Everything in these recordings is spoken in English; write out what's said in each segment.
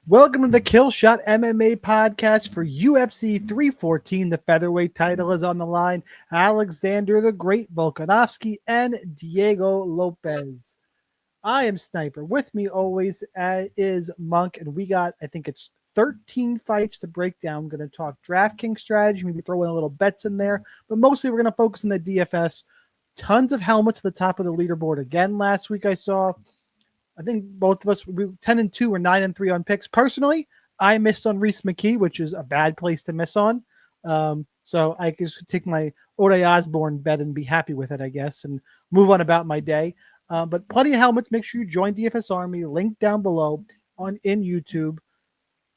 Welcome to the Killshot MMA podcast for UFC 314. The featherweight title is on the line. Alexander the Great Volkanovski and Diego Lopes. I am Sniper. With me always is Monk, and we got, I think it's 13 fights to break down. I'm going to talk DraftKings strategy, maybe throw in a little bets in there, but mostly we're going to focus on the DFS. Tons of helmets at the top of the leaderboard again last week. I saw. I think both of us, we 10-2 or 9-3 on picks. Personally, I missed on Reyes McKee, which is a bad place to miss on. So I just take my Oleksiejczuk bet and be happy with it, I guess, and move on about my day. But plenty of helmets. Make sure you join DFS Army. Link down below on YouTube,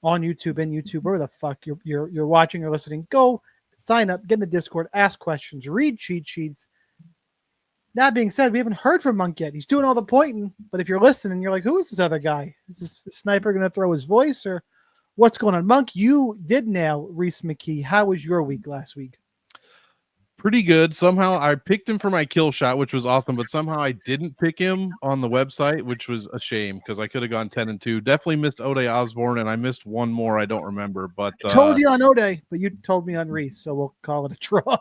wherever the fuck you're watching or listening. Go sign up, get in the Discord, ask questions, read cheat sheets. That being said, we haven't heard from Monk yet. He's doing all the pointing, but if you're listening, you're like, who is this other guy? Is this Sniper going to throw his voice, or what's going on? Monk, you did nail Reyes McKee. How was your week last week? Pretty good. Somehow I picked him for my kill shot, which was awesome, but somehow I didn't pick him on the website, which was a shame because I could have gone 10-2. Definitely missed Oleksiejczuk, and I missed one more. I don't remember, but I told you on Ode, but you told me on Reyes, so we'll call it a draw.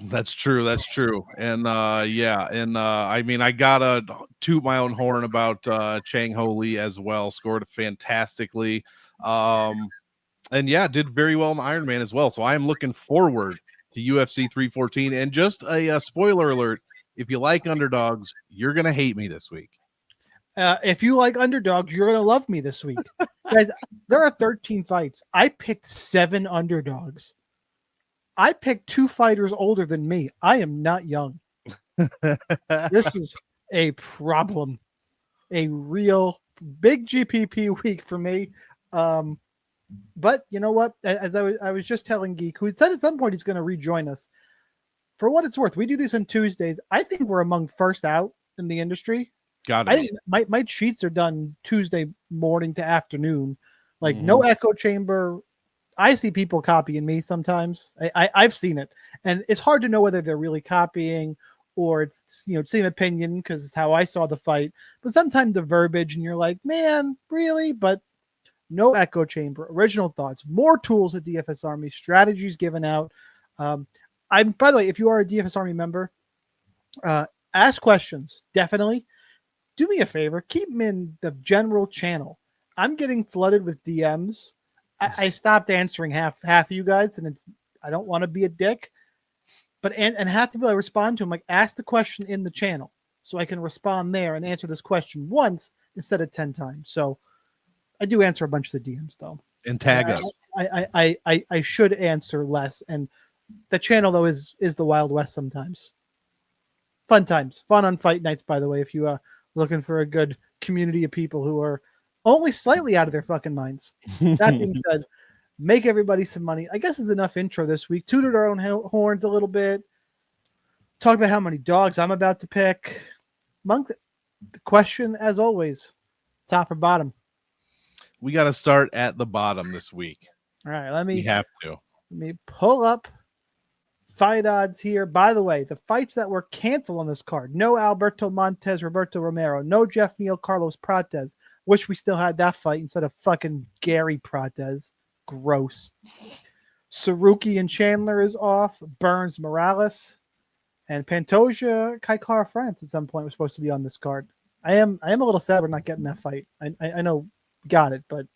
That's true. And I mean, I gotta toot my own horn about Chang Ho Lee as well. Scored fantastically. And yeah, did very well in the Ironman as well. So I am looking forward to UFC 314. And just a spoiler alert, if you like underdogs, you're gonna hate me this week. If you like underdogs, you're gonna love me this week. Guys, there are 13 fights. I picked 7 underdogs. I picked 2 fighters older than me. I am not young. This is a problem. A real big GPP week for me. But you know what? As I was just telling Geek, who said at some point he's going to rejoin us. For what it's worth, we do these on Tuesdays. I think we're among first out in the industry. Got it. I think my cheats are done Tuesday morning to afternoon. Like no echo chamber. I see people copying me sometimes. I've seen it, and it's hard to know whether they're really copying or it's same opinion because it's how I saw the fight. But sometimes the verbiage, and you're like, man, really? But no echo chamber, original thoughts, more tools at DFS Army, strategies given out. By the way, if you are a DFS Army member, ask questions. Definitely do me a favor, keep them in the general channel. I'm getting flooded with DMs. I stopped answering half of you guys, and I don't want to be a dick, but and half the people I respond to, I'm like, ask the question in the channel so I can respond there and answer this question once instead of 10 times. So I do answer a bunch of the DMs though, and tag us. I should answer less, and the channel though is the Wild West sometimes. Fun times, fun on fight nights. By the way, if you are looking for a good community of people who are only slightly out of their fucking minds. That being said, make everybody some money. I guess is enough intro this week. Tooted our own horns a little bit. Talk about how many dogs I'm about to pick. Monk, the question, as always, top or bottom? We got to start at the bottom this week. All right, we have to. Let me pull up fight odds here. By the way, the fights that were canceled on this card: no Alberto Montez, Roberto Romero, no Jeff Neal, Carlos Prates. Wish we still had that fight instead of fucking Gary Prates. Gross. Saruki and Chandler is off. Burns, Morales, and Pantoja, Kaikara France at some point was supposed to be on this card. I am a little sad we're not getting that fight. I know we got it, but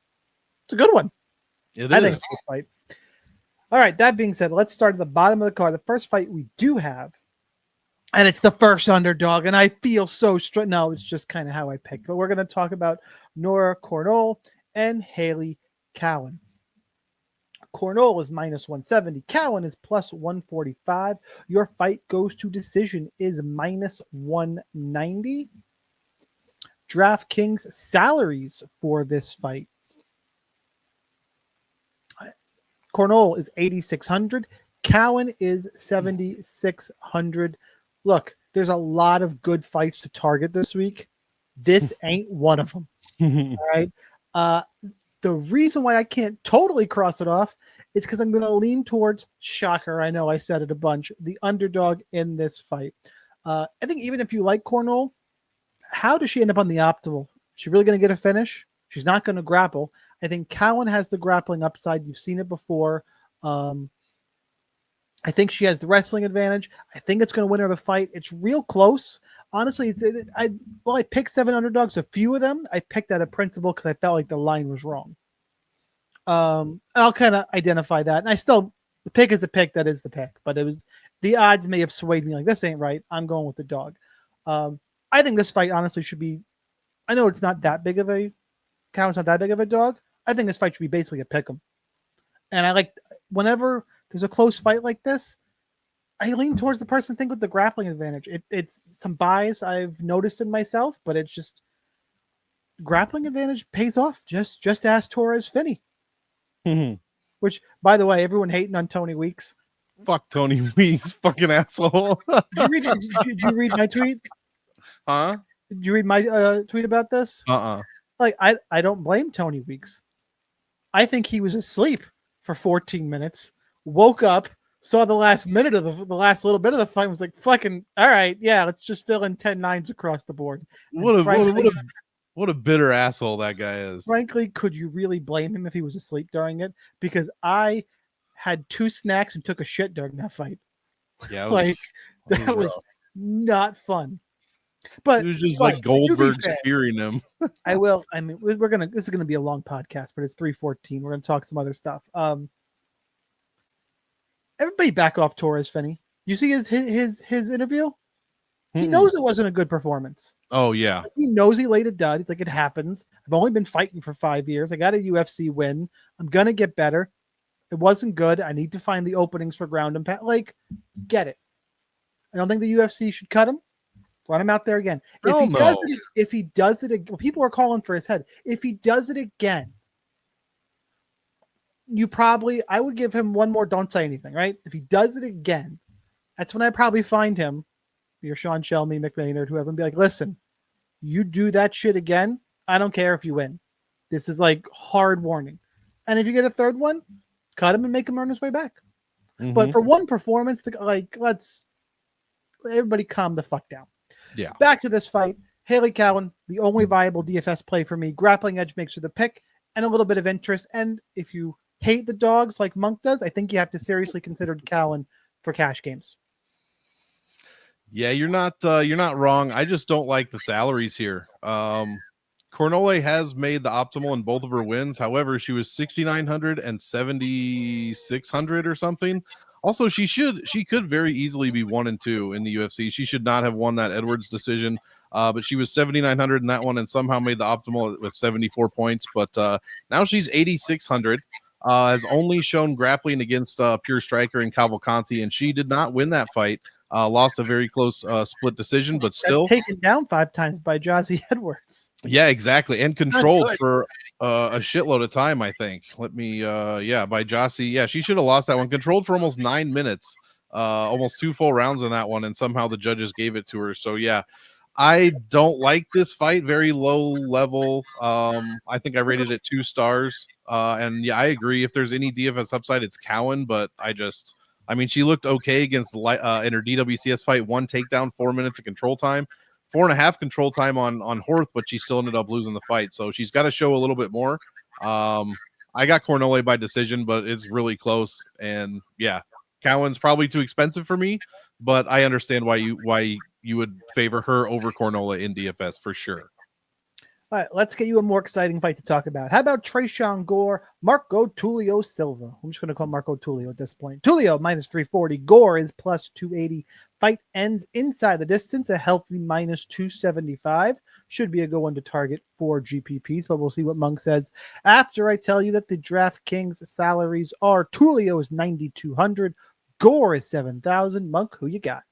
it's a good one. I think it's a good fight. All right, that being said, let's start at the bottom of the card. The first fight we do have, and it's the first underdog, and I feel so no, it's just kind of how I picked. But we're going to talk about Nora Cornolle and Haley Cowan. Cornolle is -170. Cowan is +145. Your fight goes to decision is -190. DraftKings salaries for this fight. Cornolle is 8,600. Cowan is 7,600. Look, there's a lot of good fights to target this week. This ain't one of them. All right. The reason why I can't totally cross it off is because I'm going to lean towards, shocker, I know I said it a bunch, the underdog in this fight. I think even if you like Cornolle, how does she end up on the optimal? Is she really going to get a finish? She's not going to grapple. I think Cowan has the grappling upside. You've seen it before. I think she has the wrestling advantage. I think it's going to win her the fight. It's real close. Honestly, I picked 7 underdogs. A few of them I picked at a principle because I felt like the line was wrong. I'll kind of identify that. And the pick is the pick. That is the pick. But the odds may have swayed me like, this ain't right. I'm going with the dog. I think this fight honestly should be, I know it's not that big of a, Cowan's not that big of a dog. I think this fight should be basically a pick 'em. And I like, whenever there's a close fight like this, I lean towards the person think with the grappling advantage. It's some bias I've noticed in myself, but it's just grappling advantage pays off. Just ask Torres Finney. Which, by the way, everyone hating on Tony Weeks. Fuck Tony Weeks, fucking asshole. Did you read my tweet? Huh? Did you read my tweet about this? Like, I don't blame Tony Weeks. I think he was asleep for 14 minutes, woke up, saw the last minute of the last little bit of the fight, and was like, fucking, all right, yeah, let's just fill in 10 nines across the board. What a bitter asshole that guy is. Frankly, could you really blame him if he was asleep during it? Because I had 2 snacks and took a shit during that fight. Yeah, that was not fun. But it was just like Goldberg spearing him. I will. I mean, this is gonna be a long podcast, but it's 3:14. We're gonna talk some other stuff. Everybody back off Torres Finney. You see his interview? He knows it wasn't a good performance. Oh yeah. He knows he laid a dud. It's like, it happens. I've only been fighting for 5 years. I got a UFC win. I'm gonna get better. It wasn't good. I need to find the openings for ground and pound. Like, get it. I don't think the UFC should cut him. Run him out there again. If he does it, people are calling for his head. If he does it again, I would give him one more. Don't say anything, right? If he does it again, that's when I probably find him. You're Sean Shelby, McMaynard, whoever, and be like, listen, you do that shit again, I don't care if you win. This is like hard warning. And if you get a third one, cut him and make him earn his way back. But for one performance, let's everybody calm the fuck down. Yeah. Back to this fight. Haley Cowan, the only viable DFS play for me. Grappling edge makes her the pick and a little bit of interest. And if you hate the dogs like Monk does, I think you have to seriously consider Cowan for cash games. Yeah, you're not wrong. I just don't like the salaries here. Cornolle has made the optimal in both of her wins. However, she was 6,900 and 7,600 or something. Also, she could very easily be 1-2 in the UFC. She should not have won that Edwards decision, but she was 7,900 in that one and somehow made the optimal with 74 points. But now she's 8,600. Has only shown grappling against Pure Striker and Cavalcanti, and she did not win that fight. Lost a very close split decision, but still taken down 5 times by Jossie Edwards. Yeah, exactly, and controlled for a shitload of time. I think. By Jossie. Yeah, she should have lost that one. Controlled for almost 9 minutes, almost 2 full rounds in that one, and somehow the judges gave it to her. So yeah, I don't like this fight. Very low level. I think I rated it 2 stars. And yeah, I agree. If there's any DFS upside, it's Cowan, but I mean, she looked okay against in her DWCS fight. 1 takedown, 4 minutes of control time, 4.5 control time on Horth, but she still ended up losing the fight. So she's got to show a little bit more. I got Cornolle by decision, but it's really close. And yeah, Cowan's probably too expensive for me, but I understand why you would favor her over Cornolle in DFS for sure. All right, let's get you a more exciting fight to talk about. How about Tresean Gore, Marco Tulio Silva? I'm just going to call Marco Tulio at this point. Tulio minus 340. Gore is plus 280. Fight ends inside the distance, a healthy minus 275. Should be a good one to target for GPPs, but we'll see what Monk says after I tell you that the DraftKings salaries are Tulio is 9,200. Gore is 7,000. Monk, who you got?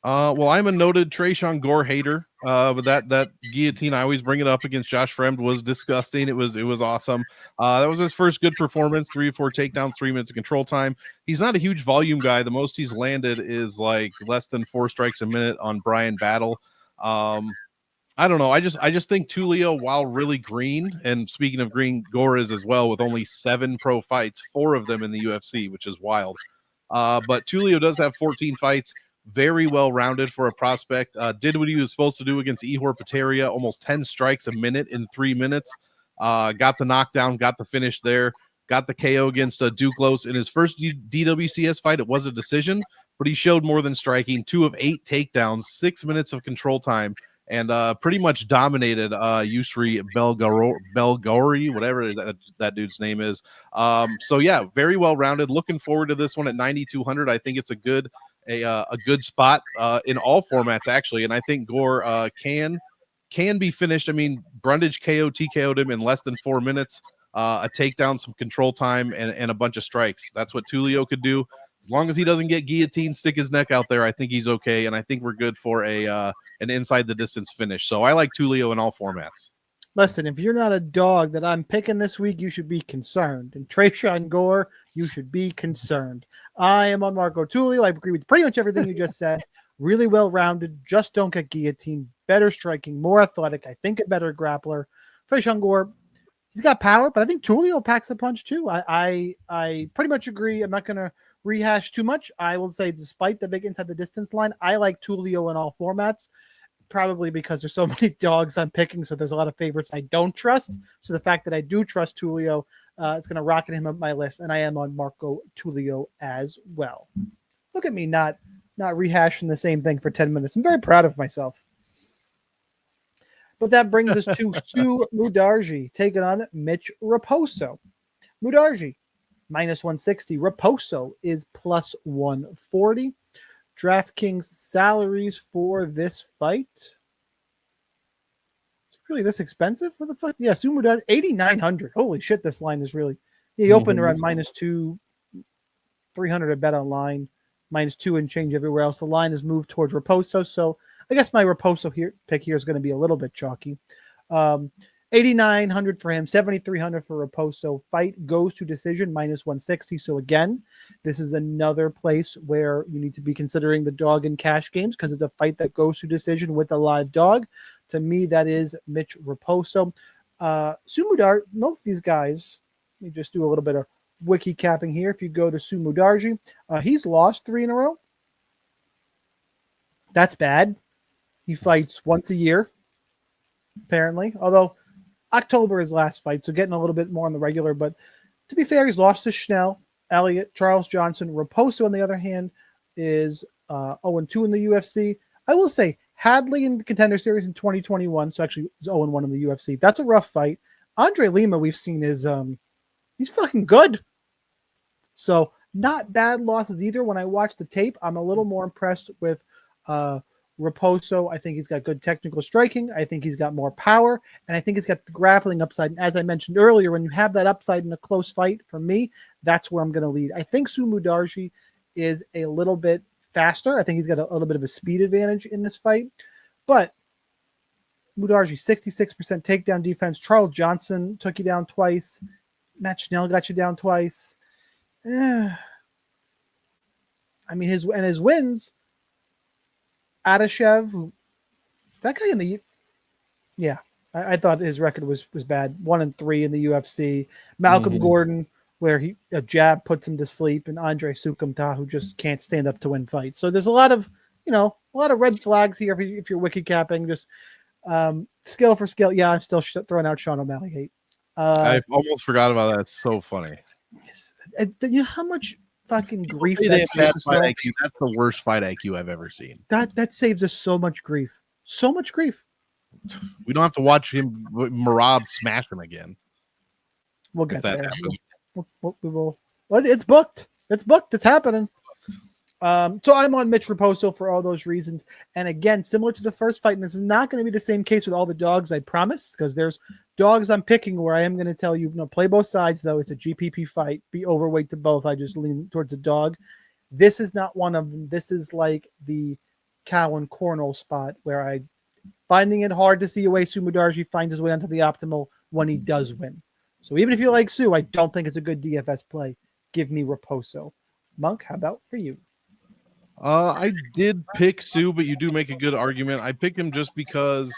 Well, I'm a noted Tresean Gore hater. But that guillotine, I always bring it up against Josh Fremd, was disgusting. It was awesome. That was his first good performance. 3 or 4 takedowns, 3 minutes of control time. He's not a huge volume guy. The most he's landed is like less than 4 strikes a minute on Brian Battle. I don't know. I just think Tulio, while really green, and speaking of green, Gore is as well, with only 7 pro fights, 4 of them in the UFC, which is wild. But Tulio does have 14 fights. Very well-rounded for a prospect. Did what he was supposed to do against Ihor Potieria, almost 10 strikes a minute in 3 minutes. got the knockdown, got the finish there, got the KO against Duclos in his first DWCS fight. It was a decision, but he showed more than striking. 2 of 8 takedowns, 6 minutes of control time, and pretty much dominated Yusri Belgori, whatever that dude's name is. So yeah, very well rounded. Looking forward to this one at 9,200. I think it's a good spot in all formats actually, and I think Gore can be finished. I mean, Brundage TKO'd him in less than 4 minutes. A takedown, some control time, and a bunch of strikes. That's what Tulio could do. As long as he doesn't get guillotined, stick his neck out there, I think he's okay, and I think we're good for an inside the distance finish. So I like Tulio in all formats. Listen, if you're not a dog that I'm picking this week, you should be concerned. And Trayshawn Gore, you should be concerned. I am on Marco Tulio. I agree with pretty much everything you just said. Really well-rounded. Just don't get guillotined. Better striking, more athletic. I think a better grappler. Trayshawn Gore, he's got power, but I think Tulio packs a punch too. I pretty much agree. I'm not going to rehash too much. I will say, despite the big inside the distance line, I like Tulio in all formats, probably because there's so many dogs I'm picking, so there's a lot of favorites I don't trust. So the fact that I do trust Tulio, it's going to rocket him up my list, and I am on Marco Tulio as well. Look at me not rehashing the same thing for 10 minutes. I'm very proud of myself. But that brings us to Sue Mudaerji taking on Mitch Raposo. Mudaerji, -160. Raposo is +140. DraftKings salaries for this fight. Is it really this expensive? What the fuck? Yeah, Sue Mudaerji, 8,900. Holy shit, this line is really... He opened around -2, 300 at Bet Online, -2 and change everywhere else. The line has moved towards Raposo, so I guess my Raposo pick here is going to be a little bit chalky. 8,900 for him, 7,300 for Raposo. Fight goes to decision, -160. So again, this is another place where you need to be considering the dog in cash games because it's a fight that goes to decision with a live dog. To me, that is Mitch Raposo. Sue Mudaerji, both these guys, let me just do a little bit of wiki capping here. If you go to Sue Mudaerji, he's lost 3 in a row. That's bad. He fights once a year, apparently. Although October is last fight, so getting a little bit more on the regular. But to be fair, he's lost to Schnell, Elliott, Charles Johnson. Raposo, on the other hand, is 0-2 in the UFC. I will say, Hadley in the Contender Series in 2021, so actually he's 0-1 in the UFC. That's a rough fight. Andre Lima, we've seen, is he's fucking good. So not bad losses either. When I watch the tape, I'm a little more impressed with Raposo. I think he's got good technical striking. I think he's got more power, and I think he's got the grappling upside. And as I mentioned earlier, when you have that upside in a close fight, for me, that's where I'm going to lead. I think Sue Mudaerji is a little bit faster. I think he's got a little bit of a speed advantage in this fight. But Mudaerji, 66% takedown defense. Charles Johnson took you down twice. Matt Schnell got you down twice. I mean, his wins. Adashev, that guy in the, yeah, I thought his record was bad. 1-3 in the UFC. Malcolm Gordon, where a jab puts him to sleep, and Andre Sukumta, who just can't stand up to win fights. So there's a lot of red flags here if you're wiki capping. Just skill for skill. Yeah, I'm still throwing out Sean O'Malley hate. I almost forgot about that. It's so funny. You know how much fucking grief that's the worst fight IQ I've ever seen. That saves us so much grief. So much grief. We don't have to watch him Marab smash him again. We'll get there. We will. Well, it's booked. It's booked. It's happening. So I'm on Mitch Raposo for all those reasons. And again, similar to the first fight, and this is not going to be the same case with all the dogs, I promise, because there's dogs I'm picking where I am going to tell you, play both sides, though. It's a GPP fight. Be overweight to both. I just lean towards the dog. This is not one of them. This is like the Cowan Cornolle spot where I finding it hard to see a way Sue Mudaerji finds his way onto the optimal when he does win. So even if you like Sue, I don't think it's a good DFS play. Give me Raposo. Monk, how about for you? I did pick Sue, but you do make a good argument. I picked him just because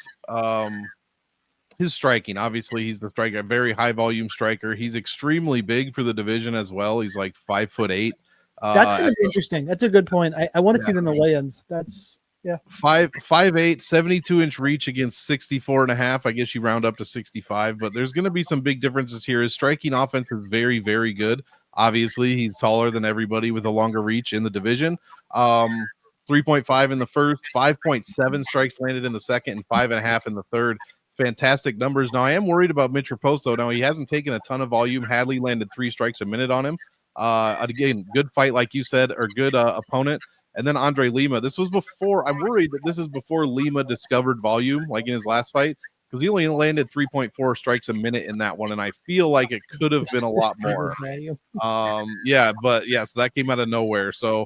his striking. Obviously, he's the striker, a very high volume striker. He's extremely big for the division as well. He's like 5'8". That's going to be interesting. That's a good point. I want to see them in the weigh-ins. That's Yeah. 5'8", 72-inch reach against 64.5. I guess you round up to 65, but there's going to be some big differences here. His striking offense is very, very good. Obviously, he's taller than everybody with a longer reach in the division. 3.5 in the first, 5.7 strikes landed in the second, and 5.5 in the third. Fantastic numbers. Now, I am worried about Mitch Raposo. Now, he hasn't taken a ton of volume. Hadley landed 3 strikes a minute on him. Again, good fight, like you said, or good opponent. And then Andre Lima. This was before, I'm worried that this is before Lima discovered volume, like in his last fight, because he only landed 3.4 strikes a minute in that one, and I feel like it could have been a lot more. Yeah, but yeah, so that came out of nowhere. So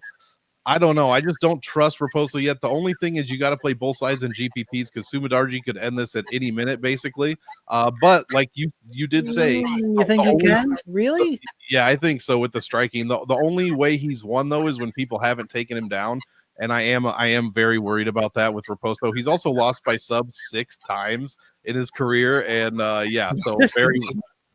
I don't know. I just don't trust Raposo yet. The only thing is you got to play both sides in GPPs because Mudaerji could end this at any minute, basically. But like you did say, you think he can? Really? Yeah, I think so with the striking. The only way he's won though is when people haven't taken him down, and I am very worried about that with Raposo. He's also lost by sub 6 times in his career, and yeah, so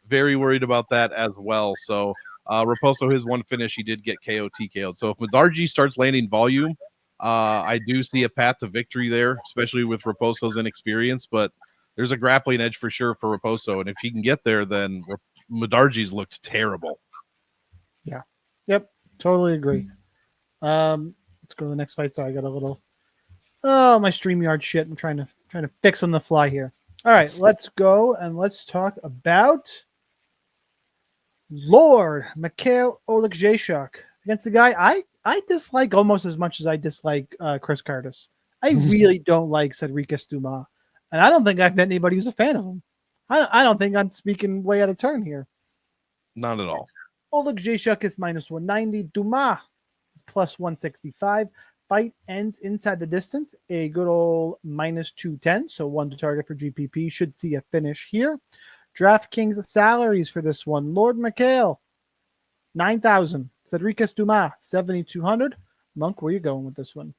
very worried about that as well. So. Raposo, his one finish, he did get KO TKO'd. So if Mudaerji starts landing volume, I do see a path to victory there, especially with Raposo's inexperience. But there's a grappling edge for sure for Raposo, and if he can get there, then Mudaerji's looked terrible. Yeah. Yep. Totally agree. Let's go to the next fight. Sorry, I got a little. Oh, my StreamYard shit. I'm trying to fix on the fly here. All right, let's go and let's talk about Lord Mikhail Oleksiejczuk against the guy I dislike almost as much as I dislike Chris Curtis. I really don't like Cedric Dumas, and I don't think I've met anybody who's a fan of him. I don't think I'm speaking way out of turn here. Not at all. Oleksiejczuk is minus 190. Dumas is plus 165. Fight ends inside the distance. A good old minus 210. So 1 to target for GPP. Should see a finish here. DraftKings salaries for this one. Lord Mikhail, 9,000. Cedric Dumas, 7,200. Monk, where are you going with this one?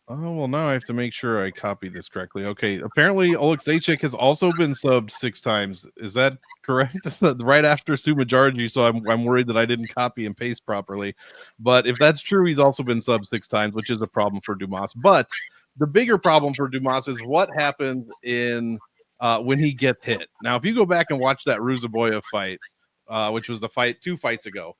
Oh, well, now I have to make sure I copy this correctly. Okay, apparently Oleksiejczuk has also been subbed 6 times. Is that correct? Right after Mudaerji, so I'm worried that I didn't copy and paste properly. But if that's true, he's also been subbed 6 times, which is a problem for Dumas. But the bigger problem for Dumas is what happens in when he gets hit. Now, if you go back and watch that Ruzaboyev fight, which was the fight 2 fights ago,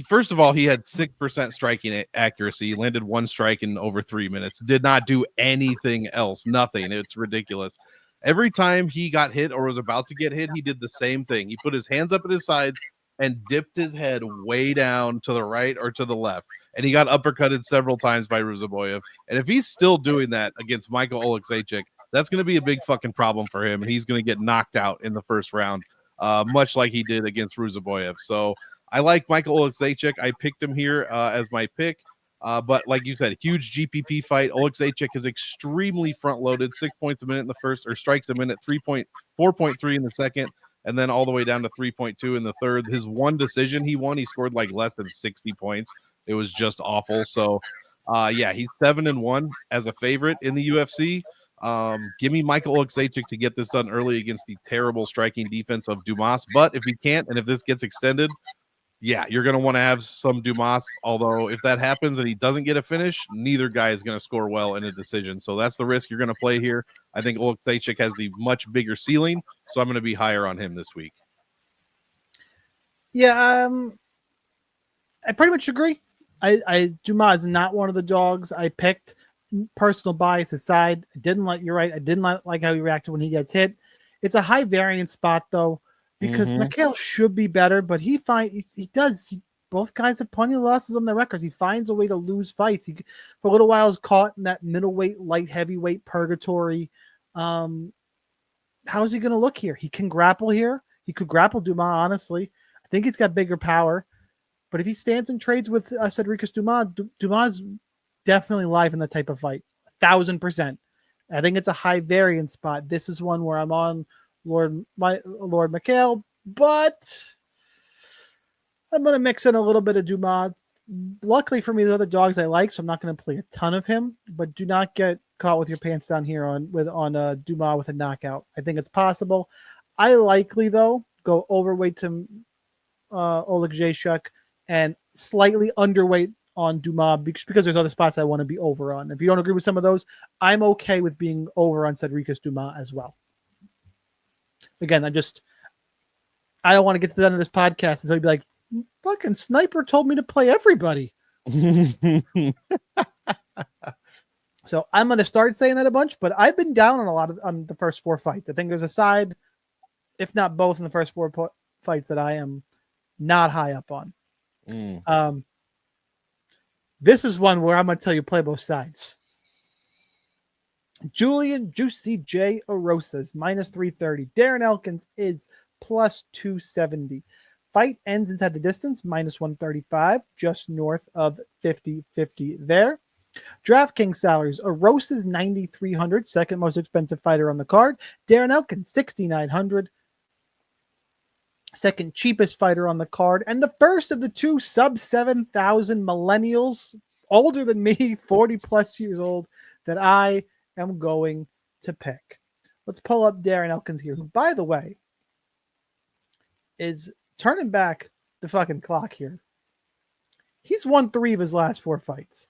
first of all, he had 6% striking accuracy. He landed 1 strike in over 3 minutes. Did not do anything else. Nothing. It's ridiculous. Every time he got hit or was about to get hit, he did the same thing. He put his hands up at his sides and dipped his head way down to the right or to the left. And he got uppercutted several times by Ruzaboyev. And if he's still doing that against Michael Oleksiejczuk, that's going to be a big fucking problem for him. And he's going to get knocked out in the first round, much like he did against Ruzaboyev. So I like Michael Oleksiejczuk. I picked him here as my pick. But like you said, huge GPP fight. Oleksiejczuk is extremely front-loaded, 6 points a minute in the first, or strikes a minute, 4.3 in the second, and then all the way down to 3.2 in the third. His one decision he won, he scored like less than 60 points. It was just awful. So, yeah, he's 7-1 as a favorite in the UFC. Give me Michael Oleksiejczuk to get this done early against the terrible striking defense of Dumas. But if he can't, and if this gets extended, yeah, you're going to want to have some Dumas. Although if that happens and he doesn't get a finish, neither guy is going to score well in a decision. So that's the risk you're going to play here. I think Oleksiejczuk has the much bigger ceiling, so I'm going to be higher on him this week. Yeah, I pretty much agree. Dumas is not one of the dogs I picked. Personal bias aside, I didn't like how he reacted when he gets hit. It's a high variance spot though, because Mikhail should be better, but he does. Both guys have plenty of losses on their records. He finds a way to lose fights. He for a little while is caught in that middleweight, light heavyweight purgatory. How is he going to look here? He can grapple here. He could grapple Dumas. Honestly, I think he's got bigger power. But if he stands and trades with Cedric Dumas, Dumas definitely live in that type of fight, 1,000%. I think it's a high variance spot. This is one where I'm on Lord Mikhail, but I'm going to mix in a little bit of Dumas. Luckily for me, the other dogs I like, so I'm not going to play a ton of him. But do not get caught with your pants down here on Dumas with a knockout. I think it's possible. I likely though go overweight to Oleksiejczuk and slightly underweight on Dumas because there's other spots I want to be over on. If you don't agree with some of those, I'm okay with being over on Cedricus Dumas as well. Again, I don't want to get to the end of this podcast and so I'd be like, fucking Sniper told me to play everybody. So I'm going to start saying that a bunch, but I've been down on a lot of the first 4 fights. I think there's a side, if not both, in the first 4 fights that I am not high up on. This is one where I'm going to tell you play both sides. Julian Juicy J. Erosa is minus 330. Darren Elkins is plus 270. Fight ends inside the distance, minus 135, just north of 50-50 there. DraftKings salaries, Erosa's 9,300, second most expensive fighter on the card. Darren Elkins, 6,900, second cheapest fighter on the card. And the first of the 2 sub 7,000 millennials, older than me, 40 plus years old, that I am going to pick. Let's pull up Darren Elkins here, who, by the way, is turning back the fucking clock here. He's won 3 of his last 4 fights.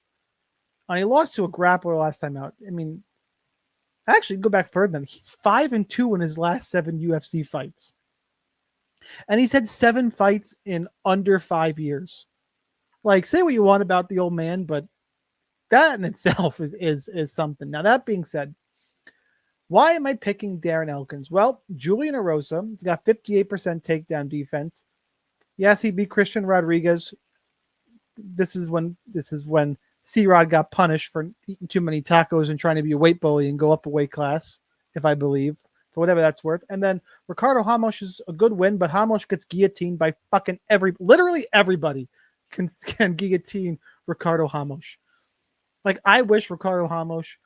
And he lost to a grappler last time out. I mean, actually, go back further than he's 5-2 in his last 7 UFC fights. And he's had 7 fights in under 5 years. Like, say what you want about the old man, but that in itself is something. Now, that being said, why am I picking Darren Elkins? Well, Julian Erosa, he's got 58% takedown defense. Yes, he beat Christian Rodriguez. This is when C-Rod got punished for eating too many tacos and trying to be a weight bully and go up a weight class, if I believe, for whatever that's worth. And then Ricardo Ramos is a good win, but Ramos gets guillotined by fucking literally everybody can guillotine Ricardo Ramos. Like, I wish Ricardo Ramos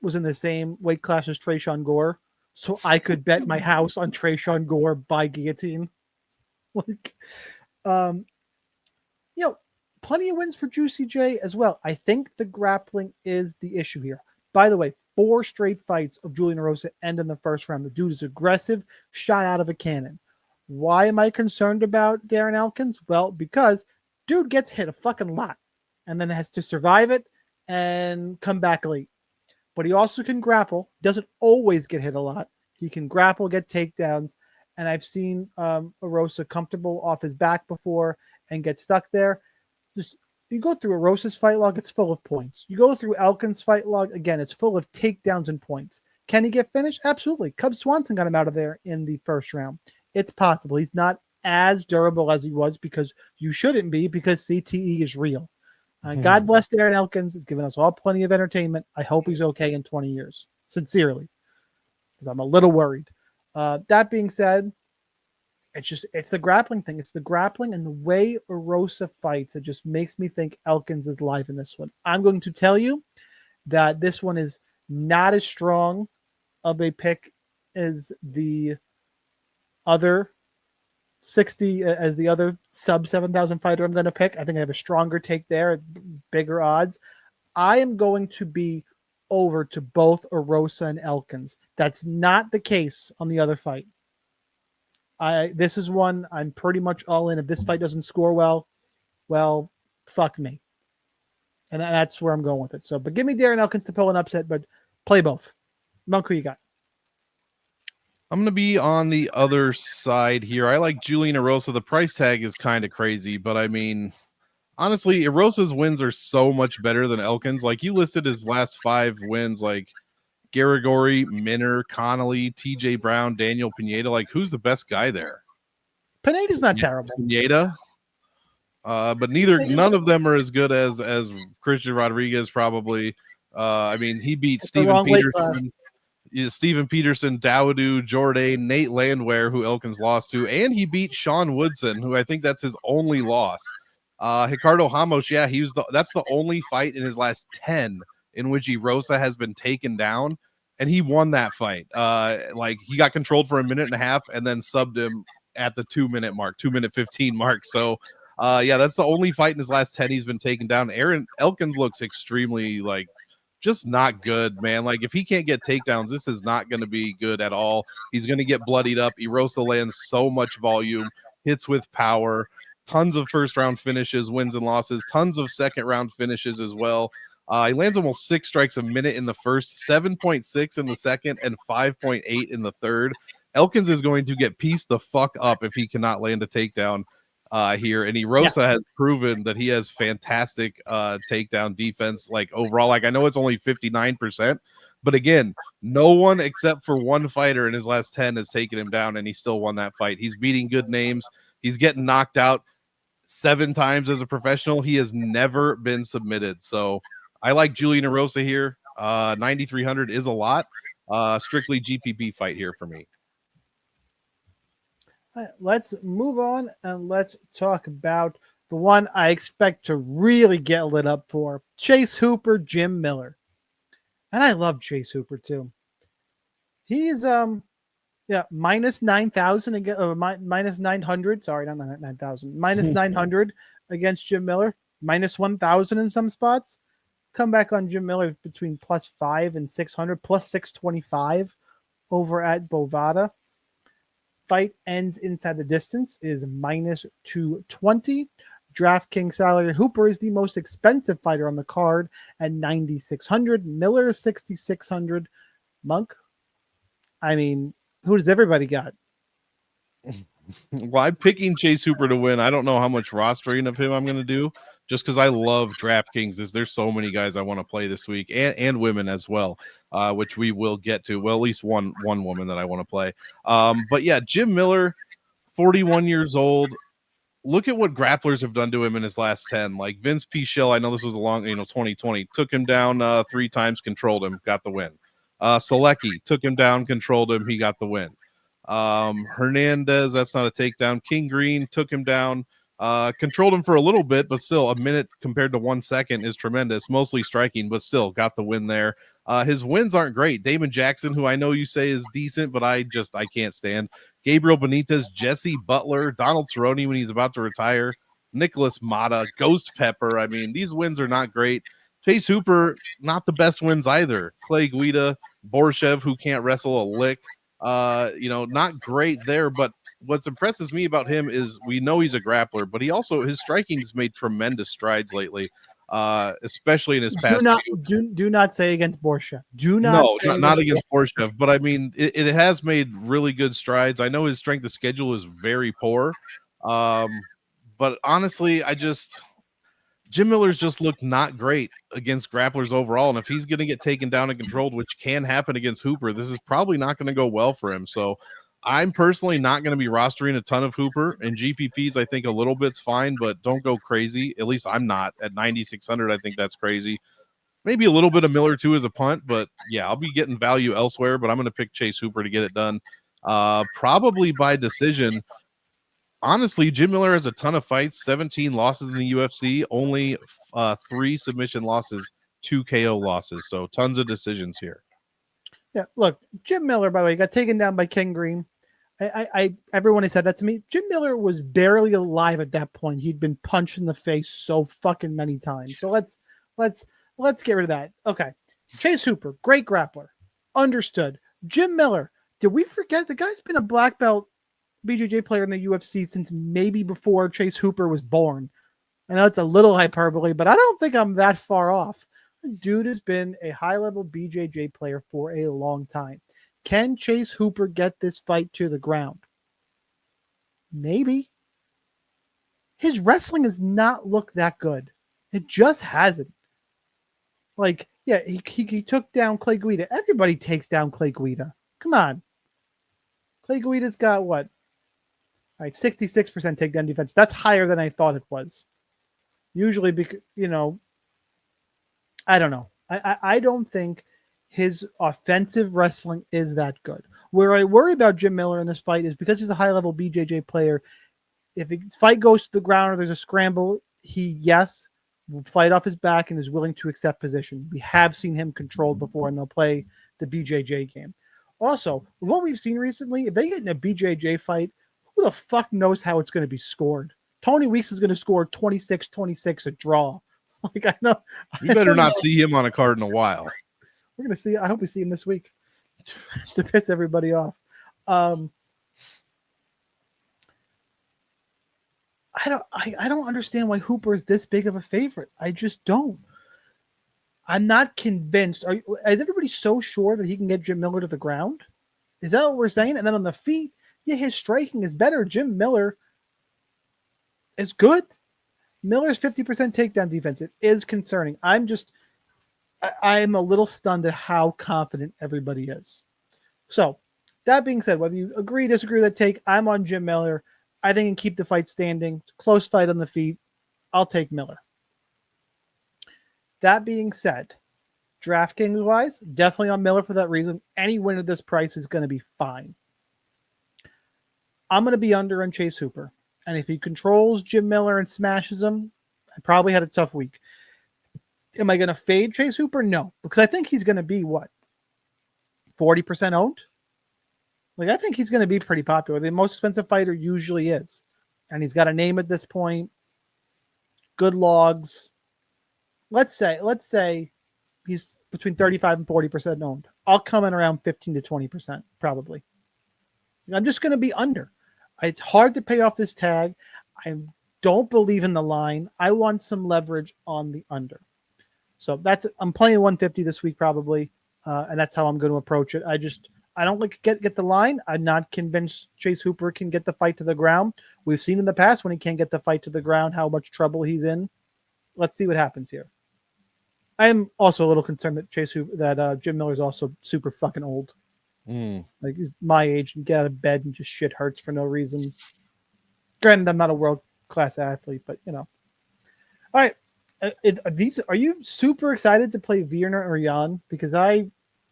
was in the same weight class as Tresean Gore, so I could bet my house on Tresean Gore by guillotine. Like, plenty of wins for Juicy J as well. I think the grappling is the issue here. By the way, 4 straight fights of Julian Erosa end in the first round. The dude is aggressive, shot out of a cannon. Why am I concerned about Darren Elkins? Well, because dude gets hit a fucking lot and then has to survive it and come back late. But he also can grapple. Doesn't always get hit a lot. He can grapple, get takedowns. And I've seen Erosa comfortable off his back before and get stuck there. You go through Erosa's fight log, it's full of points. You go through Elkins' fight log, again, it's full of takedowns and points. Can he get finished? Absolutely. Cub Swanson got him out of there in the first round. It's possible. He's not as durable as he was because you shouldn't be, because CTE is real. God bless Darren Elkins. It's given us all plenty of entertainment. I hope he's okay in 20 years. Sincerely. Because I'm a little worried. That being said, it's the grappling thing. It's the grappling and the way Erosa fights that just makes me think Elkins is live in this one. I'm going to tell you that this one is not as strong of a pick as the other 60, as the other sub 7,000 fighter I'm going to pick. I think I have a stronger take there at bigger odds. I am going to be over to both Erosa and Elkins. That's not the case on the other fight. This is one I'm pretty much all in. If this fight doesn't score well, fuck me. And that's where I'm going with it. So, but give me Darren Elkins to pull an upset, but play both. Monk, who you got? I'm going to be on the other side here. I like Julian Erosa. The price tag is kind of crazy, but I mean, honestly, Erosa's wins are so much better than Elkins. Like, you listed his last 5 wins, like Garagori, Minner, Connolly, TJ Brown, Daniel Pineda. Like, who's the best guy there? Pineda's not terrible. Pineda. But none of them are as good as Christian Rodriguez, probably. I mean, he beat Steven Peterson, Dawoodu, Jourdain, Nate Landwehr, who Elkins lost to, and he beat Sean Woodson, who I think that's his only loss. Ricardo Ramos, yeah, that's the only fight in his last 10 in which Erosa has been taken down, and he won that fight. Like, he got controlled for a minute and a half and then subbed him at the 2-minute mark, 2-minute 15 mark. So, yeah, that's the only fight in his last 10 he's been taken down. Elkins looks extremely, like, just not good, man. Like, if he can't get takedowns, this is not going to be good at all. He's going to get bloodied up. Erosa lands so much volume, hits with power. tons of first-round finishes, wins and losses, tons of second-round finishes as well. He lands almost 6 strikes a minute in the first, 7.6 in the second, and 5.8 in the third. Elkins is going to get pieced the fuck up if he cannot land a takedown here. And Erosa has proven that he has fantastic takedown defense. Like overall, like I know it's only 59%, but again, no one except for one fighter in his last 10 has taken him down, and he still won that fight. He's beating good names. He's getting knocked out 7 times as a professional. He has never been submitted. So I like Julian Erosa here. 9,300 is a lot. Strictly GPP fight here for me. Let's move on and let's talk about the one I expect to really get lit up for. Chase Hooper, Jim Miller. And I love Chase Hooper too. He's minus 9,000 again, minus 900. Sorry, not 9,000. Minus 900 against Jim Miller. Minus 1,000 in some spots. Come back on Jim Miller between plus 5 and 600, plus 625 over at Bovada. Fight ends inside the distance is minus 220. DraftKings salary. Hooper is the most expensive fighter on the card at 9,600. Miller is 6,600. Monk. I mean, who does everybody got? Well, I'm picking Chase Hooper to win. I don't know how much rostering of him I'm going to do, just because I love DraftKings. There's so many guys I want to play this week, and women as well, which we will get to. Well, at least one woman that I want to play. But yeah, Jim Miller, 41 years old. Look at what grapplers have done to him in his last 10. Like Vince Pichel, I know this was a long, 2020, took him down 3 times, controlled him, got the win. Selecki took him down, controlled him, he got the win. Hernandez, that's not a takedown. King Green took him down, controlled him for a little bit, but still a minute compared to 1 second is tremendous, mostly striking, but still got the win there. His wins aren't great. Damon Jackson, who I know you say is decent, but I can't stand. Gabriel Benitez, Jesse Butler, Donald Cerrone when he's about to retire, Nicholas Mata, Ghost Pepper. I mean, these wins are not great. Chase Hooper, not the best wins either. Clay Guida, Borshev, who can't wrestle a lick. Not great there, but what impresses me about him is we know he's a grappler, but his striking's made tremendous strides lately, especially in his past. Do not say against Borshev. Not against Borshev, but I mean, it has made really good strides. I know his strength of schedule is very poor, but honestly, Jim Miller's just looked not great against grapplers overall. And if he's going to get taken down and controlled, which can happen against Hooper, this is probably not going to go well for him. So I'm personally not going to be rostering a ton of Hooper. And GPPs, I think a little bit's fine, but don't go crazy. At least I'm not. At 9,600, I think that's crazy. Maybe a little bit of Miller too as a punt, but yeah, I'll be getting value elsewhere, but I'm going to pick Chase Hooper to get it done. Probably by decision. Honestly, Jim Miller has a ton of fights, 17 losses in the UFC, only 3 submission losses, 2 KO losses. So tons of decisions here. Yeah, look, Jim Miller, by the way, got taken down by King Green. Everyone has said that to me. Jim Miller was barely alive at that point. He'd been punched in the face so fucking many times. So let's get rid of that. Okay. Chase Hooper, great grappler. Understood. Jim Miller, did we forget the guy's been a black belt BJJ player in the UFC since maybe before Chase Hooper was born. I know it's a little hyperbole, but I don't think I'm that far off. Dude has been a high-level BJJ player for a long time. Can Chase Hooper get this fight to the ground? Maybe. His wrestling has not looked that good. It just hasn't. Like, yeah, he took down Clay Guida. Everybody takes down Clay Guida. Come on. Clay Guida's got what? All right, 66% takedown defense. That's higher than I thought it was. Usually, because I don't know. I don't think his offensive wrestling is that good. Where I worry about Jim Miller in this fight is because he's a high-level BJJ player. If his fight goes to the ground or there's a scramble, he will fight off his back and is willing to accept position. We have seen him controlled before, and they'll play the BJJ game. Also, what we've seen recently, if they get in a BJJ fight, who the fuck knows how it's going to be scored? Tony Weeks is going to score 26-26, a draw. Like, I know. You better not see him on a card in a while. We're going to see. I hope we see him this week just to piss everybody off. I I don't understand why Hooper is this big of a favorite. I just don't. I'm not convinced. Is everybody so sure that he can get Jim Miller to the ground? Is that what we're saying? And then on the feet, yeah, his striking is better. Jim Miller is good. Miller's 50% takedown defense. It is concerning. I'm a little stunned at how confident everybody is. So, that being said, whether you agree, disagree with that take, I'm on Jim Miller. I think he can keep the fight standing. Close fight on the feet. I'll take Miller. That being said, DraftKings wise, definitely on Miller for that reason. Any win at this price is going to be fine. I'm going to be under on Chase Hooper. And if he controls Jim Miller and smashes him, I probably had a tough week. Am I going to fade Chase Hooper? No, because I think he's going to be what? 40% owned? Like, I think he's going to be pretty popular. The most expensive fighter usually is. And he's got a name at this point. Good logs. Let's say he's between 35 and 40% owned. I'll come in around 15 to 20%, probably. I'm just going to be under. It's hard to pay off this tag. I don't believe in the line. I want some leverage on the under. So I'm playing 150 this week probably, and that's how I'm going to approach it. I don't like get the line. I'm not convinced Chase Hooper can get the fight to the ground. We've seen in the past when he can't get the fight to the ground how much trouble he's in. Let's see what happens here. I am also a little concerned that Jim Miller's also super fucking old. Like, he's my age and get out of bed and just shit hurts for no reason. Granted, I'm not a world-class athlete, but you know. All right. Are you super excited to play Virna or Jan? Because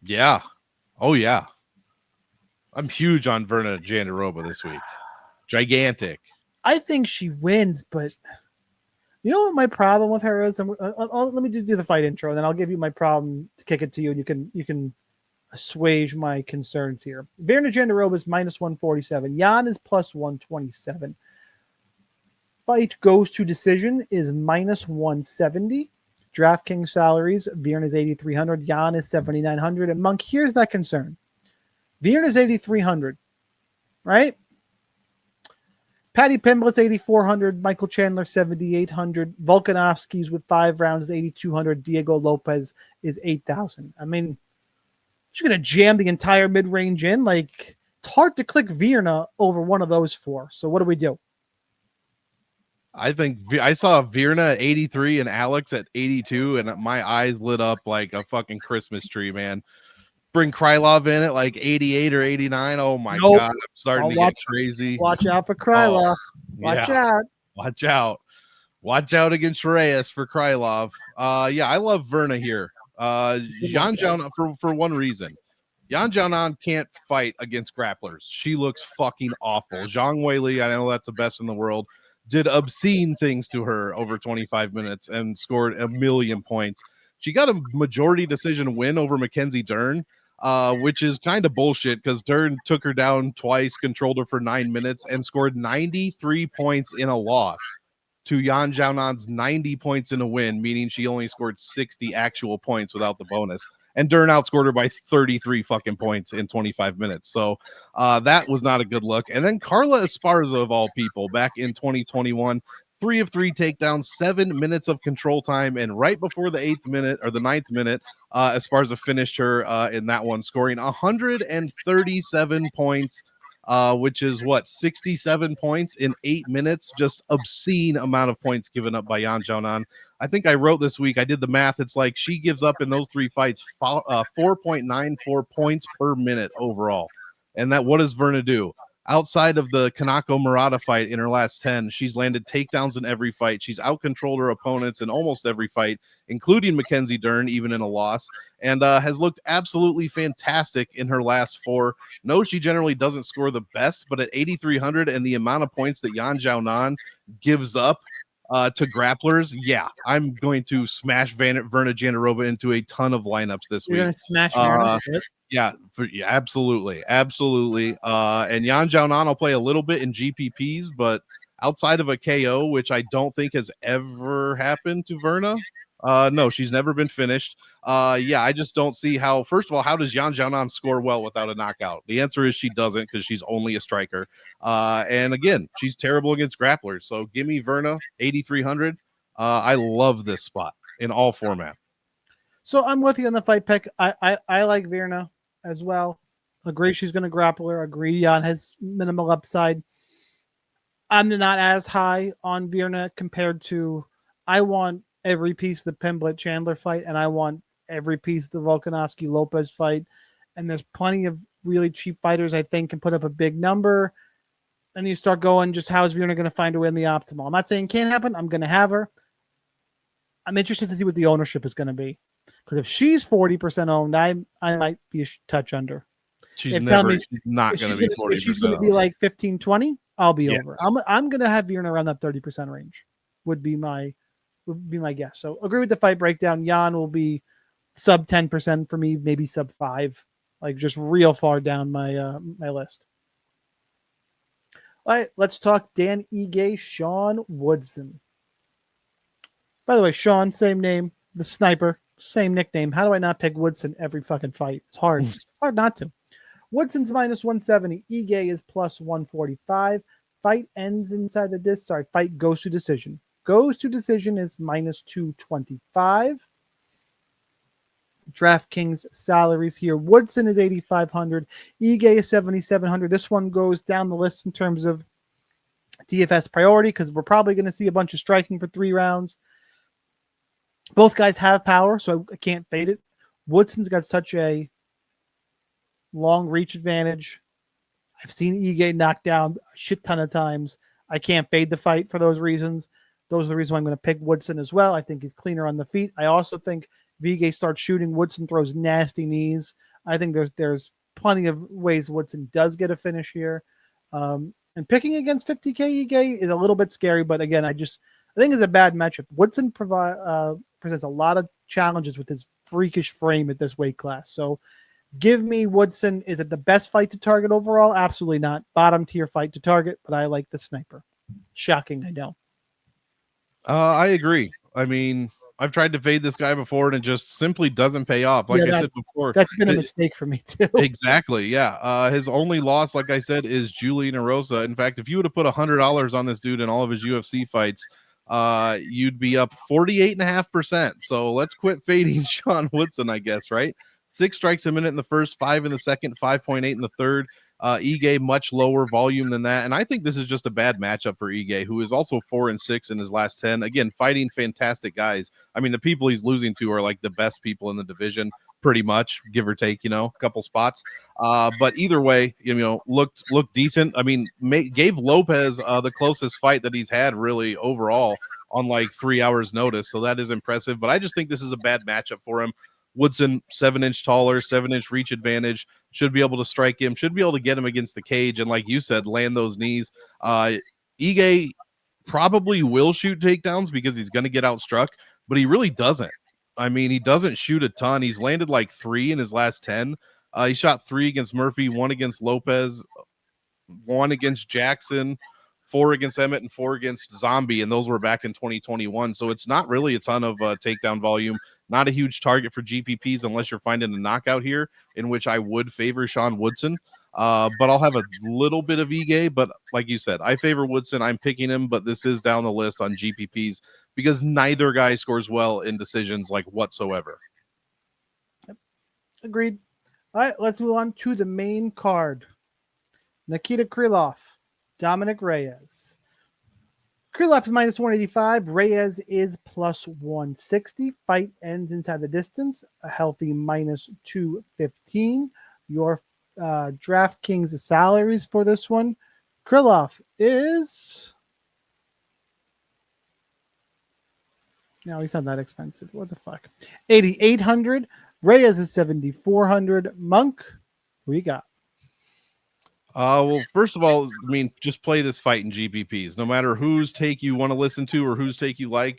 yeah. Oh, yeah. I'm huge on Virna Jandiroba this week. Gigantic. I think she wins, but you know what my problem with her is? Let me do the fight intro, and then I'll give you my problem to kick it to you, and you can assuage my concerns here. Virna Jandiroba is minus 147. Jan is plus 127. Fight goes to decision is minus 170. DraftKings salaries, Virna is 8,300. Jan is 7,900. And Monk, here's that concern. Virna is 8,300, right? Patty Pimblett's 8,400. Michael Chandler, 7,800. Volkanovski's with 5 rounds is 8,200. Diego Lopes is 8,000. I mean, she's going to jam the entire mid-range in. Like, it's hard to click Virna over one of those four. So what do we do? I think I saw Virna at 83 and Alex at 82, and my eyes lit up like a fucking Christmas tree, man. Bring Krylov in at like 88 or 89. Oh my God, I'm starting to get crazy. Watch out for Krylov. Watch out. Watch out. Watch out against Reyes for Krylov. Yeah, I love Virna here. Yan Jiaonan for one reason. Yan Jiaonan can't fight against grapplers. She looks fucking awful. Zhang Weili, I know that's the best in the world, did obscene things to her over 25 minutes and scored 1,000,000 points. She got a majority decision win over Mackenzie Dern, which is kind of bullshit because Dern took her down twice, controlled her for 9 minutes, and scored 93 points in a loss to Yan Jiaonan's 90 points in a win, meaning she only scored 60 actual points without the bonus. And Dern outscored her by 33 fucking points in 25 minutes. So that was not a good look. And then Carla Esparza, of all people, back in 2021, 3 of 3 takedowns, 7 minutes of control time. And right before the 8th minute or the 9th minute, Esparza finished her in that one, scoring 137 points, which is what, 67 points in 8 minutes. Just obscene amount of points given up by Yan Jiaonan. I think I wrote this week, I did the math. It's like she gives up in those 3 fights 4.94 points per minute overall. And that, what does Virna do? Outside of the Kanako Murata fight in her last 10, she's landed takedowns in every fight. She's outcontrolled her opponents in almost every fight, including Mackenzie Dern, even in a loss, and has looked absolutely fantastic in her last 4. No, she generally doesn't score the best, but at 8,300 and the amount of points that Yan Jiaonan gives up to grapplers, yeah, I'm going to smash Virna Jandiroba into a ton of lineups this week. You're going to smash Virna? Yeah, absolutely. And Yan Jiaonan I'll play a little bit in GPPs, but outside of a KO, which I don't think has ever happened to Virna, No, she's never been finished. Yeah, I just don't see how. First of all, how does Yan Xiaonan score well without a knockout? The answer is she doesn't, because she's only a striker. And again, she's terrible against grapplers. So give me Verna 8,300. I love this spot in all formats. So I'm with you on the fight pick. I like Virna as well. Agree she's going to grapple her. Agree Jan has minimal upside. I'm not as high on Virna compared to. I want every piece of the Pimblett Chandler fight, and I want every piece of the Volkanovski Lopes fight. And there's plenty of really cheap fighters I think can put up a big number. And you start going, just how is Virna going to find a way in the optimal? I'm not saying it can't happen. I'm going to have her. I'm interested to see what the ownership is going to be. Because if she's 40% owned, I might be a touch under. She's not going to be 40%. If she's going to be like 15, 20, I'll be over. I'm going to have Virna around that 30% range. Would be my guess. So agree with the fight breakdown. Jan will be sub 10% for me, maybe sub 5, like just real far down my my list. All right, let's talk Dan Ige, Sean Woodson. By the way, Sean, same name, the sniper. Same nickname. How do I not pick Woodson every fucking fight? It's hard. It's hard not to. Woodson's minus 170. Ige is plus 145. Fight ends inside the disc. Sorry, fight goes to decision. Goes to decision is minus 225. DraftKings salaries here. Woodson is 8,500. Ige is 7,700. This one goes down the list in terms of DFS priority because we're probably going to see a bunch of striking for 3 rounds. Both guys have power, so I can't fade it. Woodson's got such a long reach advantage. I've seen Ige knocked down a shit ton of times. I can't fade the fight for those reasons. Those are the reasons why I'm going to pick Woodson as well. I think he's cleaner on the feet. I also think if Ige starts shooting, Woodson throws nasty knees. I think there's plenty of ways Woodson does get a finish here. And picking against 50K Ige is a little bit scary, but again, I think it's a bad matchup. Woodson presents a lot of challenges with his freakish frame at this weight class. So give me Woodson. Is it the best fight to target overall? Absolutely not. Bottom tier fight to target, but I like the sniper. Shocking, I know. I agree. I mean, I've tried to fade this guy before, and it just simply doesn't pay off. Like I said before, that's been a mistake for me too. Exactly. Yeah. His only loss, like I said, is Julian Erosa. In fact, if you would have put $100 on this dude in all of his UFC fights, you'd be up 48.5%. So let's quit fading Sean Woodson, I guess, right? 6 strikes a minute in the first, 5 in the second, 5.8 in the third. Ige much lower volume than that, and I think this is just a bad matchup for Ige, who is also 4-6 in his last 10. Again, fighting fantastic guys. I mean, the people he's losing to are like the best people in the division, pretty much, give or take, a couple spots. But either way, looked decent. I mean, gave Lopes the closest fight that he's had really overall on like 3 hours notice, so that is impressive. But I just think this is a bad matchup for him. Woodson, 7-inch taller, 7-inch reach advantage, should be able to strike him, should be able to get him against the cage, and like you said, land those knees. Ige probably will shoot takedowns because he's going to get outstruck, but he really doesn't. I mean, he doesn't shoot a ton. He's landed like 3 in his last 10. He shot 3 against Murphy, 1 against Lopes, 1 against Jackson, 4 against Emmett, and 4 against Zombie, and those were back in 2021. So it's not really a ton of takedown volume. Not a huge target for GPPs unless you're finding a knockout here, in which I would favor Sean Woodson. But I'll have a little bit of Ige. But like you said, I favor Woodson. I'm picking him, but this is down the list on GPPs because neither guy scores well in decisions like whatsoever. Yep. Agreed. All right, let's move on to the main card. Nikita Krylov, Dominic Reyes. Krylov is minus 185. Reyes is plus 160. Fight ends inside the distance. A healthy minus 215. Your DraftKings salaries for this one. Krylov is... No, he's not that expensive. What the fuck? 8,800. Reyes is 7,400. Monk, who you got? Well, first of all, I mean, just play this fight in GPPs. No matter whose take you want to listen to or whose take you like,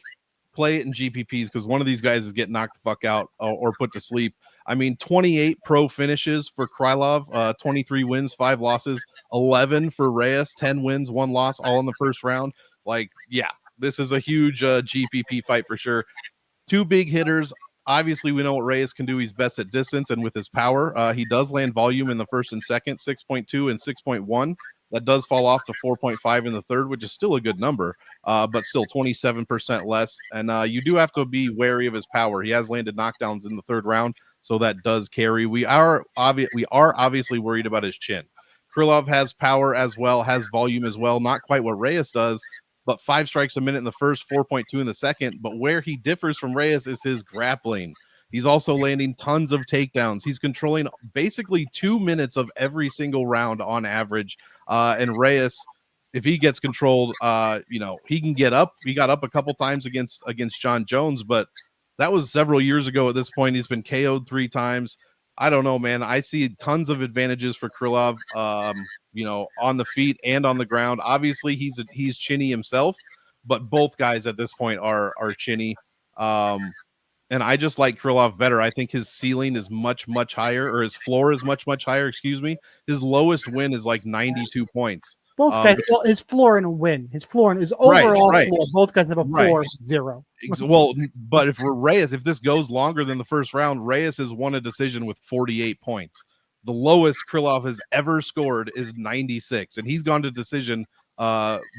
play it in GPPs because one of these guys is getting knocked the fuck out or put to sleep. I mean, 28 pro finishes for Krylov, 23 wins, 5 losses, 11 for Reyes, 10 wins, 1 loss, all in the first round. Like, yeah, this is a huge GPP fight for sure. Two big hitters. Obviously, we know what Reyes can do. He's best at distance and with his power. He does land volume in the first and second, 6.2 and 6.1. That does fall off to 4.5 in the third, which is still a good number, but still 27% less. And you do have to be wary of his power. He has landed knockdowns in the third round, so that does carry. We are obviously worried about his chin. Krylov has power as well, has volume as well. Not quite what Reyes does, but 5 strikes a minute in the first, 4.2 in the second. But where he differs from Reyes is his grappling. He's also landing tons of takedowns. He's controlling basically 2 minutes of every single round on average. And Reyes, if he gets controlled, he can get up. He got up a couple times against John Jones, but that was several years ago at this point. He's been KO'd 3 times. I don't know, man. I see tons of advantages for Krylov, on the feet and on the ground. Obviously, he's chinny himself, but both guys at this point are chinny. And I just like Krylov better. I think his ceiling is much, much higher, or his floor is much, much higher. Excuse me. His lowest win is like 92 points. Both guys, his floor and a win. His floor and his overall floor. Both guys have a floor of 0. Well, but if Reyes, if this goes longer than the first round, Reyes has won a decision with 48 points. The lowest Krylov has ever scored is 96, and he's gone to decision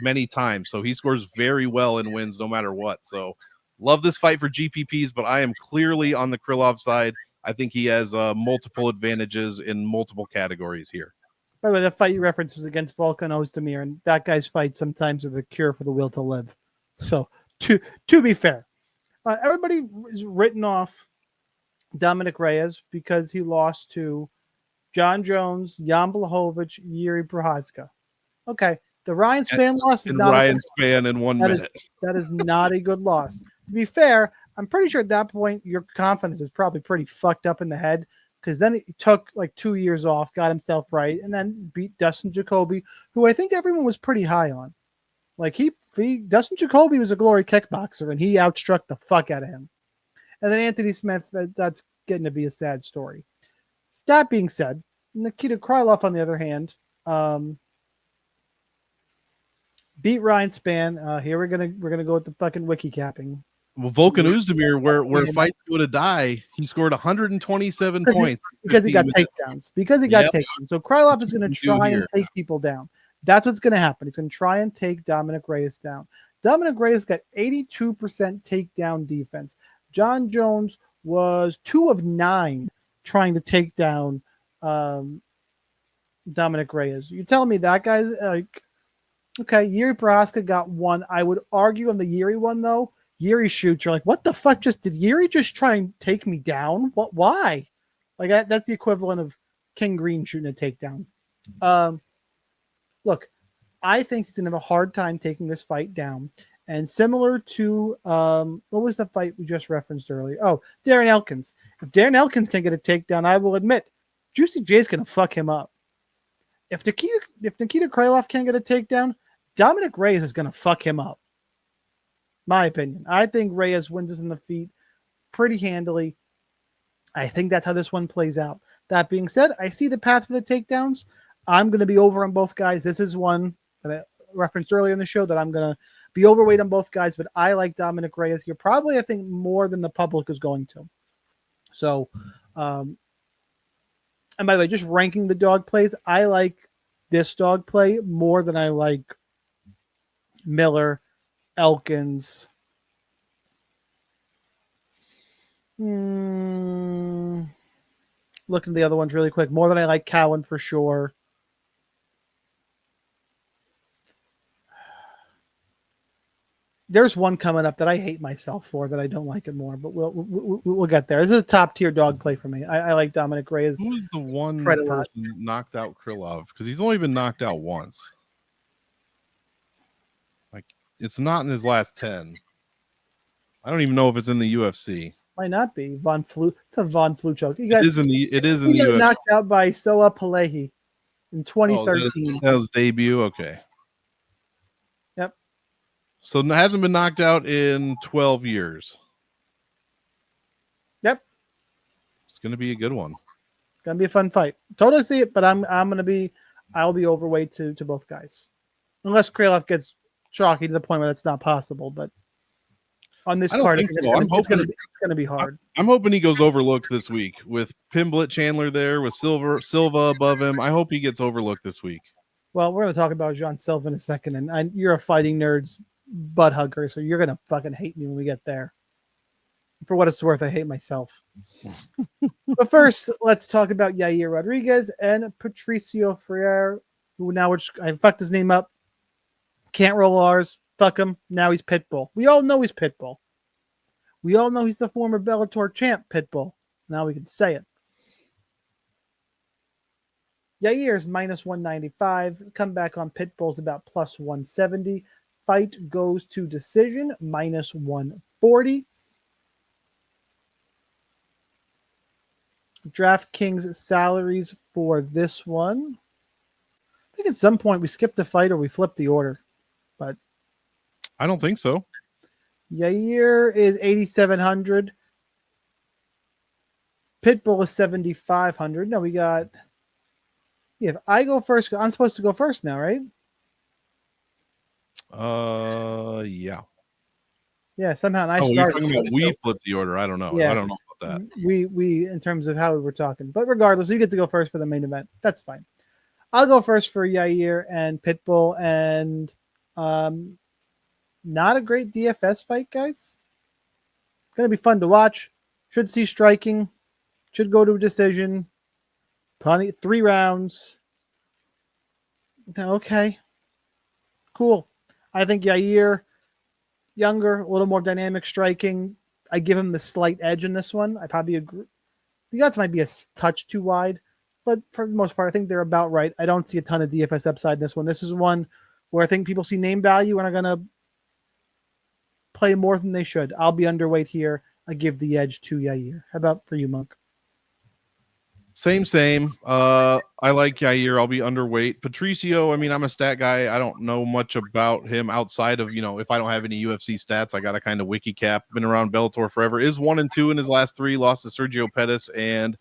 many times. So he scores very well and wins no matter what. So love this fight for GPPs, but I am clearly on the Krylov side. I think he has multiple advantages in multiple categories here. By the way, the fight you referenced was against Volkanovski, and that guy's fights sometimes are the cure for the will to live. So, to be fair, everybody is written off Dominic Reyes because he lost to John Jones, Jan Blachowicz, Jiří Procházka. Okay, the Ryan Spann loss is not Ryan Spann in 1 minute. That is not a good loss. To be fair, I'm pretty sure at that point your confidence is probably pretty fucked up in the head, because then he took like 2 years off, got himself right, and then beat Dustin Jacoby, who I think everyone was pretty high on. Like Dustin Jacoby was a glory kickboxer, and he outstruck the fuck out of him. And then Anthony Smith, that's getting to be a sad story. That being said, Nikita Krylov, on the other hand, beat Ryan Spann. Here we're gonna go with the fucking wiki capping. Well, Volkanovski, where fights go to die, he scored 127 points because he got takedowns. So Krylov is going to try and take people down. That's what's going to happen. He's going to try and take Dominic Reyes down. Dominic Reyes got 82% takedown defense. John Jones was 2 of 9 trying to take down Dominic Reyes. You're telling me that guy's like, okay, Jiří Procházka got 1. I would argue on the Jiří one, though. Jiří shoots, you're like, what the fuck? Did Jiří just try and take me down? What? Why? Like that's the equivalent of King Green shooting a takedown. Look, I think he's gonna have a hard time taking this fight down. And similar to what was the fight we just referenced earlier? Oh, Darren Elkins. If Darren Elkins can get a takedown, I will admit Juicy J's gonna fuck him up. If Nikita Krylov can't get a takedown, Dominic Reyes is gonna fuck him up. My opinion. I think Reyes wins this in the feet pretty handily. I think that's how this one plays out. That being said, I see the path for the takedowns. I'm going to be over on both guys. This is one that I referenced earlier in the show that I'm going to be overweight on both guys, but I like Dominic Reyes here probably, I think, more than the public is going to. So, and by the way, just ranking the dog plays, I like this dog play more than I like Miller, Elkins. Looking at the other ones really quick. More than I like Cowan for sure. There's one coming up that I hate myself for that I don't like it more, but we'll get there. This is a top tier dog play for me. I like Dominic Reyes. Who was the one person knocked out Krylov? Because he's only been knocked out once. It's not in his last 10. I don't even know if it's in the UFC. Might not be. Von Fluchoke. It is in the UFC. Got knocked out by Soa Palehi in 2013. That was debut. Okay. Yep. So it hasn't been knocked out in 12 years. Yep. It's going to be a good one. It's going to be a fun fight. Totally see it, but I'll be overweight to both guys. Unless Krylov gets chalky to the point where that's not possible, but on this I don't card. think It's so. going to be hard. I'm hoping he goes overlooked this week with Pimblett Chandler there with Silva above him. I hope he gets overlooked this week. Well, we're going to talk about Jean Silva in a second, and you're a fighting nerd's butt hugger, so you're going to fucking hate me when we get there. For what it's worth, I hate myself. But first, let's talk about Yair Rodriguez and Patricio Freire, who now I fucked his name up. Can't roll R's. Fuck him. Now he's Pitbull. We all know he's Pitbull. We all know he's the former Bellator champ, Pitbull. Now we can say it. Yair's minus 195. Comeback on Pitbull's about plus 170. Fight goes to decision, minus 140. DraftKings salaries for this one. I think at some point we skipped the fight or we flipped the order, but I don't think so. Yair is 8,700. Pitbull is 7,500. No, we got. Yeah, if I go first, I'm supposed to go first now, right? Yeah. Yeah, somehow I started. We flipped the order. I don't know. Yeah. I don't know about that. We in terms of how we were talking, but regardless, you get to go first for the main event. That's fine. I'll go first for Yair and Pitbull, and not a great DFS fight, guys. It's gonna be fun to watch. Should see striking. Should go to a decision. 3 rounds. Okay. Cool. I think Yair, younger, a little more dynamic striking. I give him the slight edge in this one. I probably agree. The odds might be a touch too wide, but for the most part, I think they're about right. I don't see a ton of DFS upside in this one. This is one where I think people see name value and are going to play more than they should. I'll be underweight here. I give the edge to Yair. How about for you, Monk? Same. I like Yair. I'll be underweight. Patricio, I mean, I'm a stat guy. I don't know much about him outside of, if I don't have any UFC stats, I got to kind of wiki cap. Been around Bellator forever. Is 1-2 in his last 3. Lost to Sergio Pettis, and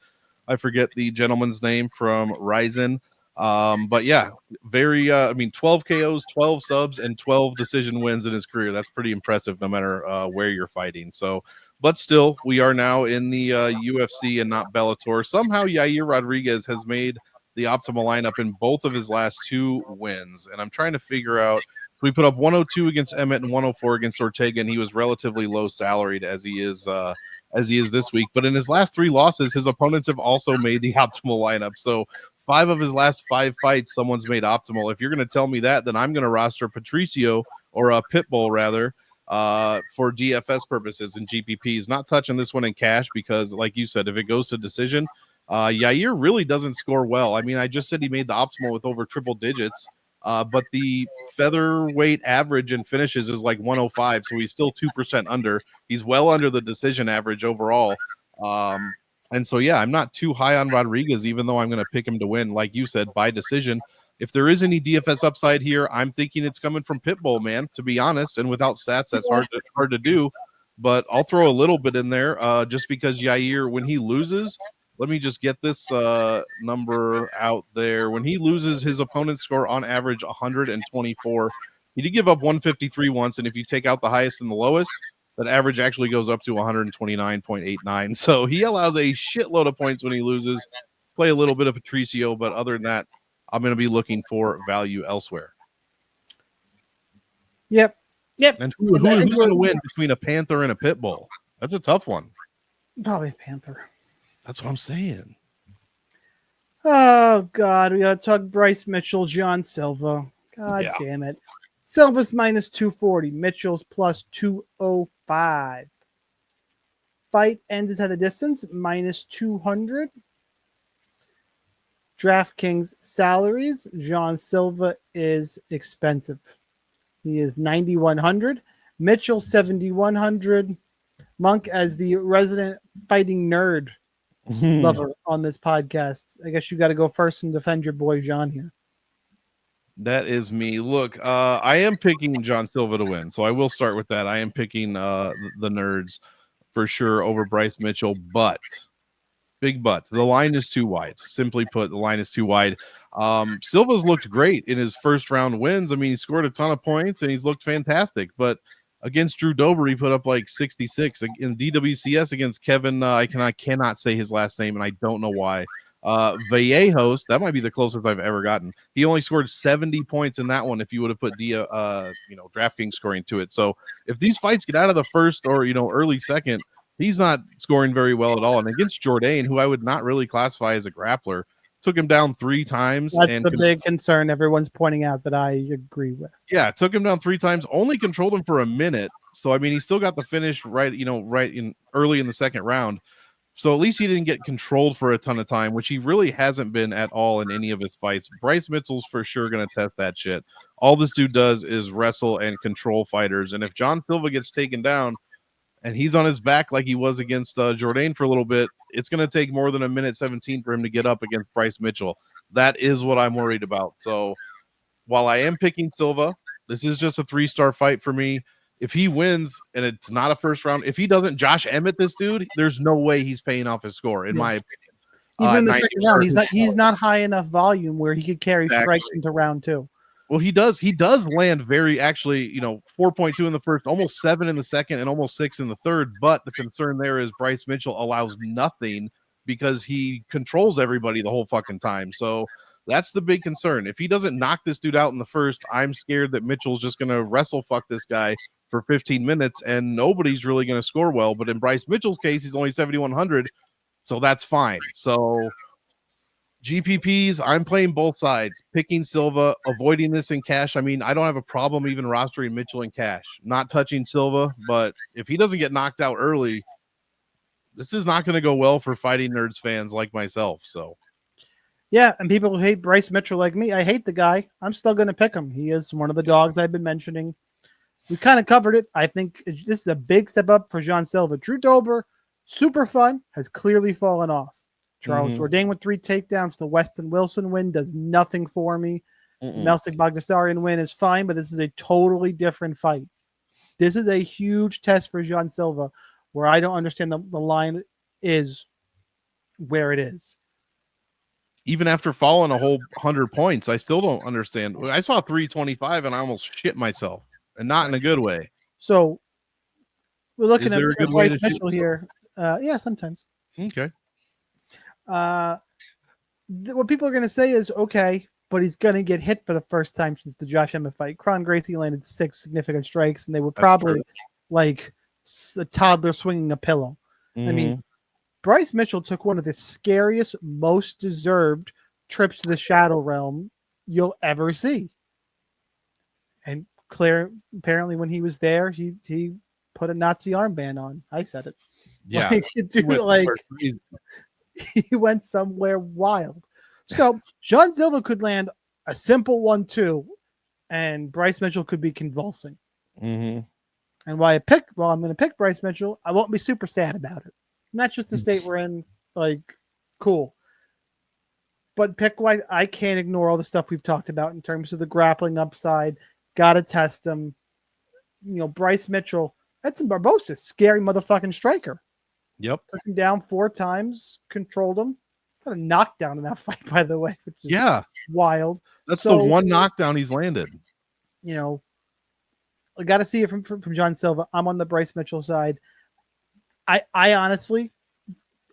I forget the gentleman's name from Ryzen. But yeah, 12 KOs, 12 subs, and 12 decision wins in his career. That's pretty impressive no matter where you're fighting. So, but still, we are now in the UFC and not Bellator. Somehow, Yair Rodriguez has made the optimal lineup in both of his last 2 wins. And I'm trying to figure out, we put up 102 against Emmett and 104 against Ortega, and he was relatively low salaried as he is this week. But in his last 3 losses, his opponents have also made the optimal lineup. So 5 of his last 5 fights, someone's made optimal. If you're going to tell me that, then I'm going to roster Patricio or Pitbull rather for DFS purposes and GPPs. Not touching this one in cash because, like you said, if it goes to decision, Yair really doesn't score well. I mean, I just said he made the optimal with over triple digits, but the featherweight average in finishes is like 105, so he's still 2% under. He's well under the decision average overall. And so, yeah, I'm not too high on Rodriguez, even though I'm going to pick him to win, like you said, by decision. If there is any DFS upside here, I'm thinking it's coming from Pitbull, man, to be honest. And without stats, that's hard to do. But I'll throw a little bit in there just because Yair, when he loses, let me just get this number out there. When he loses, his opponents score on average 124. He did give up 153 once, and if you take out the highest and the lowest, that average actually goes up to 129.89. So he allows a shitload of points when he loses. Play a little bit of Patricio, but other than that, I'm going to be looking for value elsewhere. Yep. And who's going to win between a Panther and a Pitbull? That's a tough one. Probably a Panther. That's what I'm saying. Oh, God. We got to talk Bryce Mitchell, John Silva. God damn it. Silva's minus 240. Mitchell's plus 205. Fight ended at a distance, minus 200. DraftKings salaries. John Silva is expensive. He is 9,100. Mitchell 7,100. Monk, as the resident fighting nerd lover on this podcast, I guess you got to go first and defend your boy John here. That is me. Look, I am picking John Silva to win, so I will start with that. I am picking the nerds for sure over Bryce Mitchell, but big but. The line is too wide. Simply put, the line is too wide. Silva's looked great in his first round wins. I mean, he scored a ton of points and he's looked fantastic, but Against Drew Dober, he put up like 66. In DWCS against Kevin, I cannot say his last name, and I don't know why. Vallejos, that might be the closest I've ever gotten. He only scored 70 points in that one if you would have put DraftKings scoring to it. So if these fights get out of the first or early second, he's not scoring very well at all. And against Jourdain, who I would not really classify as a grappler, took him down 3 times. That's the big concern everyone's pointing out that I agree with. Yeah, took him down 3 times, only controlled him for a minute. So I mean, he still got the finish right in early in the second round. So at least he didn't get controlled for a ton of time, which he really hasn't been at all in any of his fights. Bryce Mitchell's for sure going to test that shit. All this dude does is wrestle and control fighters. And if John Silva gets taken down and he's on his back like he was against Jourdain for a little bit, it's going to take more than a minute 17 for him to get up against Bryce Mitchell. That is what I'm worried about. So while I am picking Silva, this is just a 3-star fight for me. If he wins and it's not a first round, if he doesn't Josh Emmett this dude, there's no way he's paying off his score, in my opinion. Even in the second round, he's not high enough volume where he could carry strikes into round 2. Well, he does land very 4.2 in the first, almost 7 in the second, and almost 6 in the third. But the concern there is Bryce Mitchell allows nothing because he controls everybody the whole fucking time. So that's the big concern. If he doesn't knock this dude out in the first, I'm scared that Mitchell's just going to wrestle fuck this guy for 15 minutes and nobody's really going to score well. But in Bryce Mitchell's case, he's only 7,100. So that's fine. So GPPs, I'm playing both sides, picking Silva, avoiding this in cash. I mean, I don't have a problem even rostering Mitchell in cash, not touching Silva. But if he doesn't get knocked out early, this is not going to go well for Fighting Nerds fans like myself. So, yeah, and people who hate Bryce Mitchell like me, I hate the guy. I'm still going to pick him. He is one of the dogs I've been mentioning. We kind of covered it. I think this is a big step up for Jean Silva. Drew Dober, super fun, has clearly fallen off. Charles Jourdain with 3 takedowns. The Weston Wilson win does nothing for me. Melsik Bagdasaryan win is fine, but this is a totally different fight. This is a huge test for Jean Silva, where I don't understand the line is where it is. Even after falling a whole 100 points, I still don't understand. I saw 325 and I almost shit myself, and not in a good way. So we're looking at Bryce Mitchell here. Yeah, sometimes. Okay. What people are going to say is, okay, but he's going to get hit for the first time since the Josh Emmett fight. Kron Gracie landed 6 significant strikes, and they were probably like a toddler swinging a pillow. I mean, Bryce Mitchell took one of the scariest, most deserved trips to the Shadow Realm you'll ever see. And apparently when he was there, he put a Nazi armband on. I said it. Yeah. He went somewhere wild. So Jean Silva could land a simple 1-2, and Bryce Mitchell could be convulsing. And I'm going to pick Bryce Mitchell, I won't be super sad about it. And that's just the state we're in. Like, cool. But pick-wise, I can't ignore all the stuff we've talked about in terms of the grappling upside. Got to test him. Bryce Mitchell, Edson Barbosa, scary motherfucking striker. Yep. Took him down 4 times, controlled him. Got a knockdown in that fight, by the way, which is wild. That's the one knockdown he's landed. I got to see it from Jean Silva. I'm on the Bryce Mitchell side. I honestly,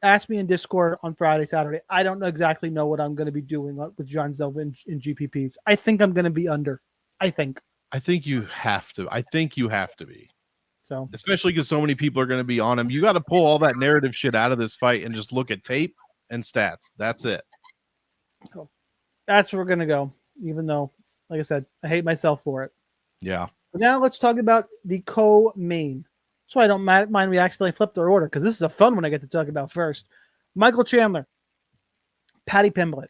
ask me in Discord on Friday, Saturday. I don't exactly know what I'm going to be doing with Jean Silva in GPPs. I think I'm going to be under. I think you have to. I think you have to be. So, especially because so many people are going to be on him. You got to pull all that narrative shit out of this fight and just look at tape and stats. That's it. Cool. That's where we're going to go, even though, like I said, I hate myself for it. Yeah. But now let's talk about the co-main. So I don't mind we accidentally flipped our order, because this is a fun one I get to talk about first. Michael Chandler, Paddy Pimblett.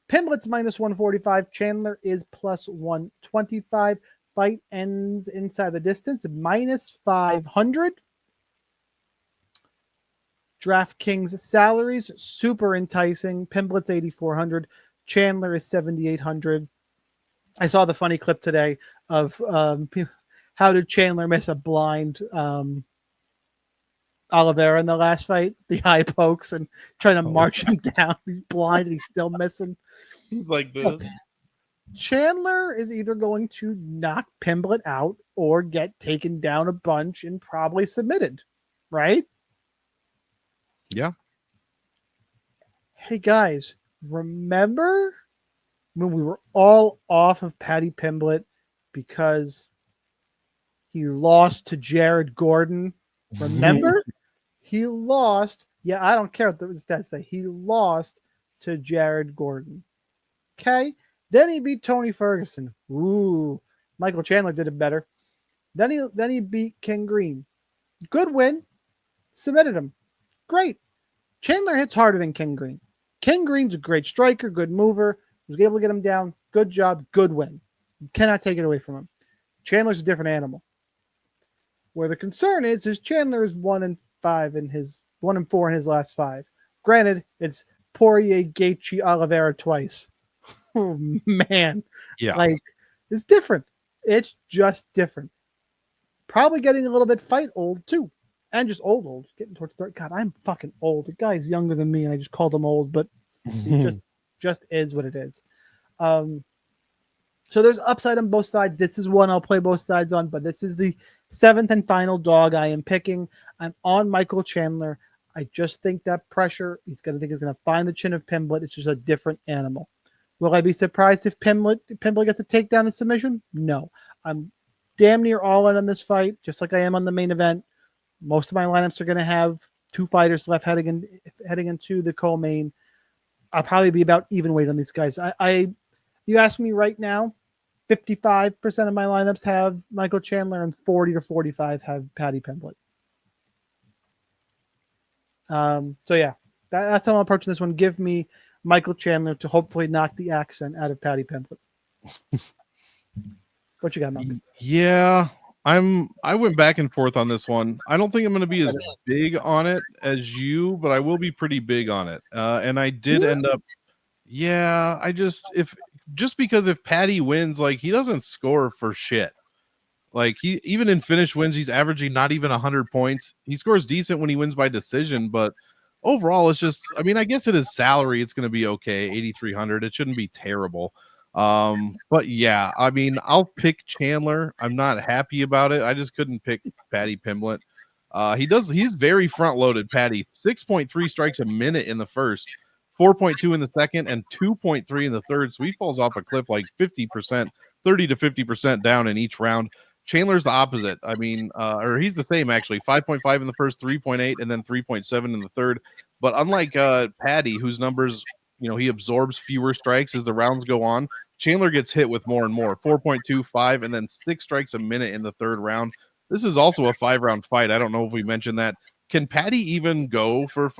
Pimblett's minus 145. Chandler is plus 125. Fight ends inside the distance, minus 500. DraftKings salaries, super enticing. Pimblett's 8,400. Chandler is 7,800. I saw the funny clip today of how did Chandler miss a blind Oliveira in the last fight? The eye pokes and trying to march him down. He's blind and he's still missing. He's like this. Chandler is either going to knock Pimblett out or get taken down a bunch and probably submitted, right? Yeah. Hey guys, remember when we were all off of Paddy Pimblett because he lost to Jared Gordon? Remember? He lost. Yeah, I don't care what the stats say. He lost to Jared Gordon. Okay. Then he beat Tony Ferguson. Ooh. Michael Chandler did it better. Then he beat King Green. Good win. Submitted him. Great. Chandler hits harder than King Green. King Green's a great striker, good mover. Was able to get him down. Good job. Good win. You cannot take it away from him. Chandler's a different animal. Where the concern is Chandler is 1-5 in his 1-4 in his last 5. Granted, it's Poirier, Gaethje, Oliveira twice. Oh man, Yeah. Like it's different. It's just different. Probably getting a little bit fight old too, and just old. Getting towards 30. God, I'm fucking old. The guy's younger than me, and I just called him old, but it just is what it is. So there's upside on both sides. This is one I'll play both sides on, but this is the 7th and final dog I am picking. I'm on Michael Chandler. I just think that pressure, he's going to find the chin of Pimblett. It's just a different animal. Will I be surprised if Pimblett gets a takedown and submission? No. I'm damn near all in on this fight, just like I am on the main event. Most of my lineups are going to have 2 fighters left heading into the co-main. I'll probably be about even weight on these guys. You ask me right now, 55% of my lineups have Michael Chandler and 40 to 45 have Paddy Pimblett. So yeah, that's how I'm approaching this one. Give me Michael Chandler to hopefully knock the accent out of Paddy Pimblett. What you got, Malcolm? Yeah, I went back and forth on this one. I don't think I'm going to be as big on it as you, but I will be pretty big on it. And I did end up. Yeah, just because if Paddy wins, like he doesn't score for shit. Like he even in finish wins, he's averaging not even 100 points. He scores decent when he wins by decision, but overall, it's just. I mean, I guess it is salary. It's going to be okay, 8,300. It shouldn't be terrible. But yeah, I mean, I'll pick Chandler. I'm not happy about it. I just couldn't pick Paddy Pimblett. He's very front loaded. Paddy 6.3 strikes a minute in the first. 4.2 in the second and 2.3 in the third. So he falls off a cliff like 50%, 30 to 50% down in each round. Chandler's the opposite. I mean, or he's the same actually. 5.5 in the first, 3.8, and then 3.7 in the third. But unlike Paddy, whose numbers, he absorbs fewer strikes as the rounds go on, Chandler gets hit with more and more. 4.2, 5, and then 6 strikes a minute in the third round. This is also a 5-round fight. I don't know if we mentioned that. Can Paddy even go for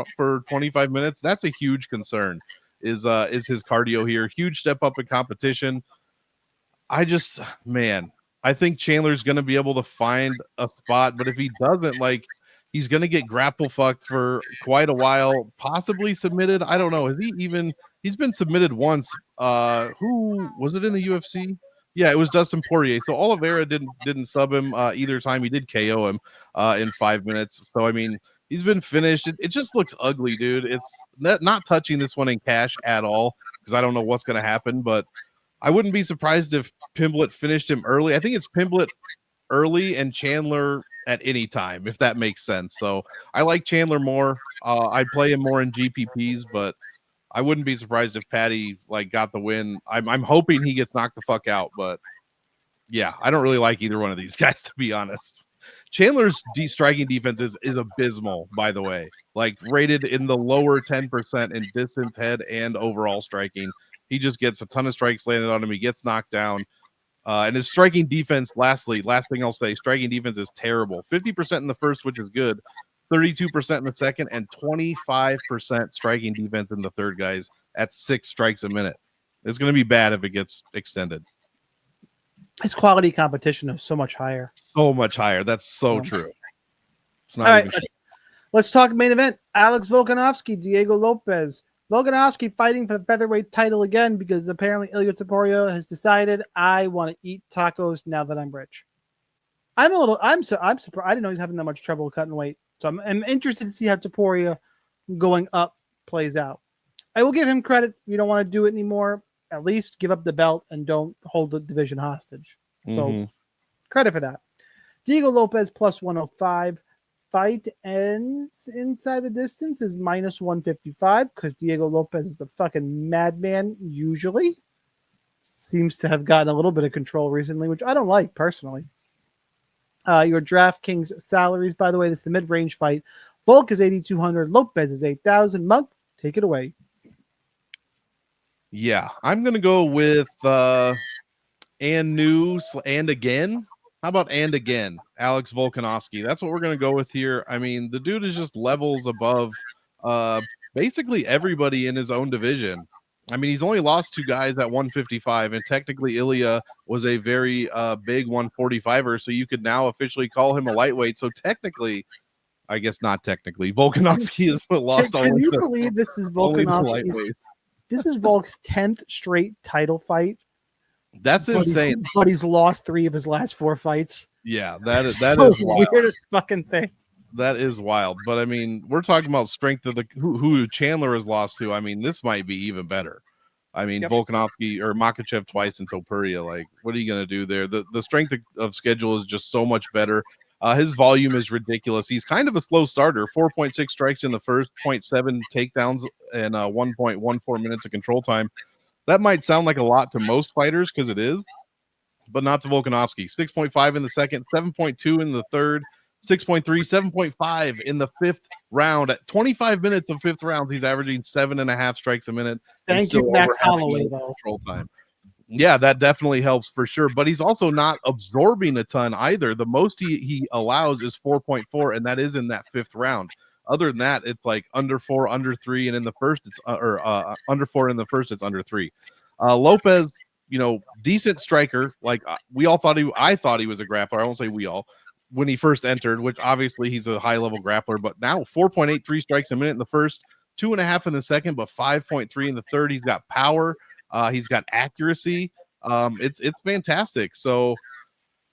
25 minutes? That's a huge concern. Is his cardio here? Huge step up in competition. I think Chandler's going to be able to find a spot, but if he doesn't, he's going to get grapple fucked for quite a while, possibly submitted. I don't know. He's been submitted once. Who was it in the UFC? Yeah, it was Dustin Poirier. So Oliveira didn't sub him either time. He did KO him in 5 minutes. So I mean, he's been finished. It just looks ugly, dude. It's not touching this one in cash at all because I don't know what's going to happen. But I wouldn't be surprised if Pimblett finished him early. I think it's Pimblett early and Chandler at any time, if that makes sense. So I like Chandler more. I'd play him more in GPPs, but I wouldn't be surprised if Paddy got the win. I'm hoping he gets knocked the fuck out, but yeah, I don't really like either one of these guys, to be honest. Chandler's striking defense is abysmal, by the way. Rated in the lower 10% in distance, head, and overall striking. He just gets a ton of strikes landed on him. He gets knocked down. And his striking defense, last thing I'll say, striking defense is terrible. 50% in the first, which is good. 32% in the second, and 25% striking defense in the third, guys, at 6 strikes a minute. It's going to be bad if it gets extended. His quality competition is so much higher. So much higher. That's so true. All right, let's talk main event. Alex Volkanovski, Diego Lopes. Volkanovski fighting for the featherweight title again because apparently Ilia Topuria has decided I want to eat tacos now that I'm rich. I'm surprised. I didn't know he's having that much trouble cutting weight. So I'm interested to see how Topuria going up plays out. I will give him credit. If you don't want to do it anymore, at least give up the belt and don't hold the division hostage. So credit for that. Diego Lopes plus 105. Fight ends inside the distance is minus 155 because Diego Lopes is a fucking madman usually. Seems to have gotten a little bit of control recently, which I don't like personally. Your DraftKings salaries, by the way, this is the mid-range fight. Volk is 8,200. Lopes is 8,000. Monk, take it away. Yeah, I'm going to go with and again. How about and again? Alex Volkanovski. That's what we're going to go with here. I mean, the dude is just levels above basically everybody in his own division. I mean, he's only lost 2 guys at 155, and technically Ilya was a very big 145er, so you could now officially call him a lightweight. So technically, I guess not technically, Volkanovski has lost all. Can you believe this is Volkanovski's? This is Volk's 10th straight title fight. That's insane. But he's lost 3 of his last 4 fights. Yeah, that is the weirdest fucking thing. That is wild. But I mean, we're talking about strength of the who Chandler has lost to. I mean, this might be even better. I mean, Volkanovski or Makhachev twice in Topuria. Like, what are you going to do there? The strength of schedule is just so much better. His volume is ridiculous. He's kind of a slow starter. 4.6 strikes in the first, 0.7 takedowns, and 1.14 minutes of control time. That might sound like a lot to most fighters because it is, but not to Volkanovski. 6.5 in the second, 7.2 in the third, 6.3, 7.5 in the 5th round. At 25 minutes of 5th rounds, he's averaging 7.5 strikes a minute. Thank you, Max Holloway, though. Control time. Yeah, that definitely helps for sure. But he's also not absorbing a ton either. The most he allows is 4.4, and that is in that 5th round. Other than that, it's like under 4, under 3, and in the first, it's under 4 in the first, it's under 3. Lopes, decent striker. Like I thought he was a grappler. I won't say we all when he first entered, which obviously he's a high level grappler. But now 4.83 strikes a minute in the first, 2.5 in the second, but 5.3 in the third. He's got power. He's got accuracy. It's fantastic. So.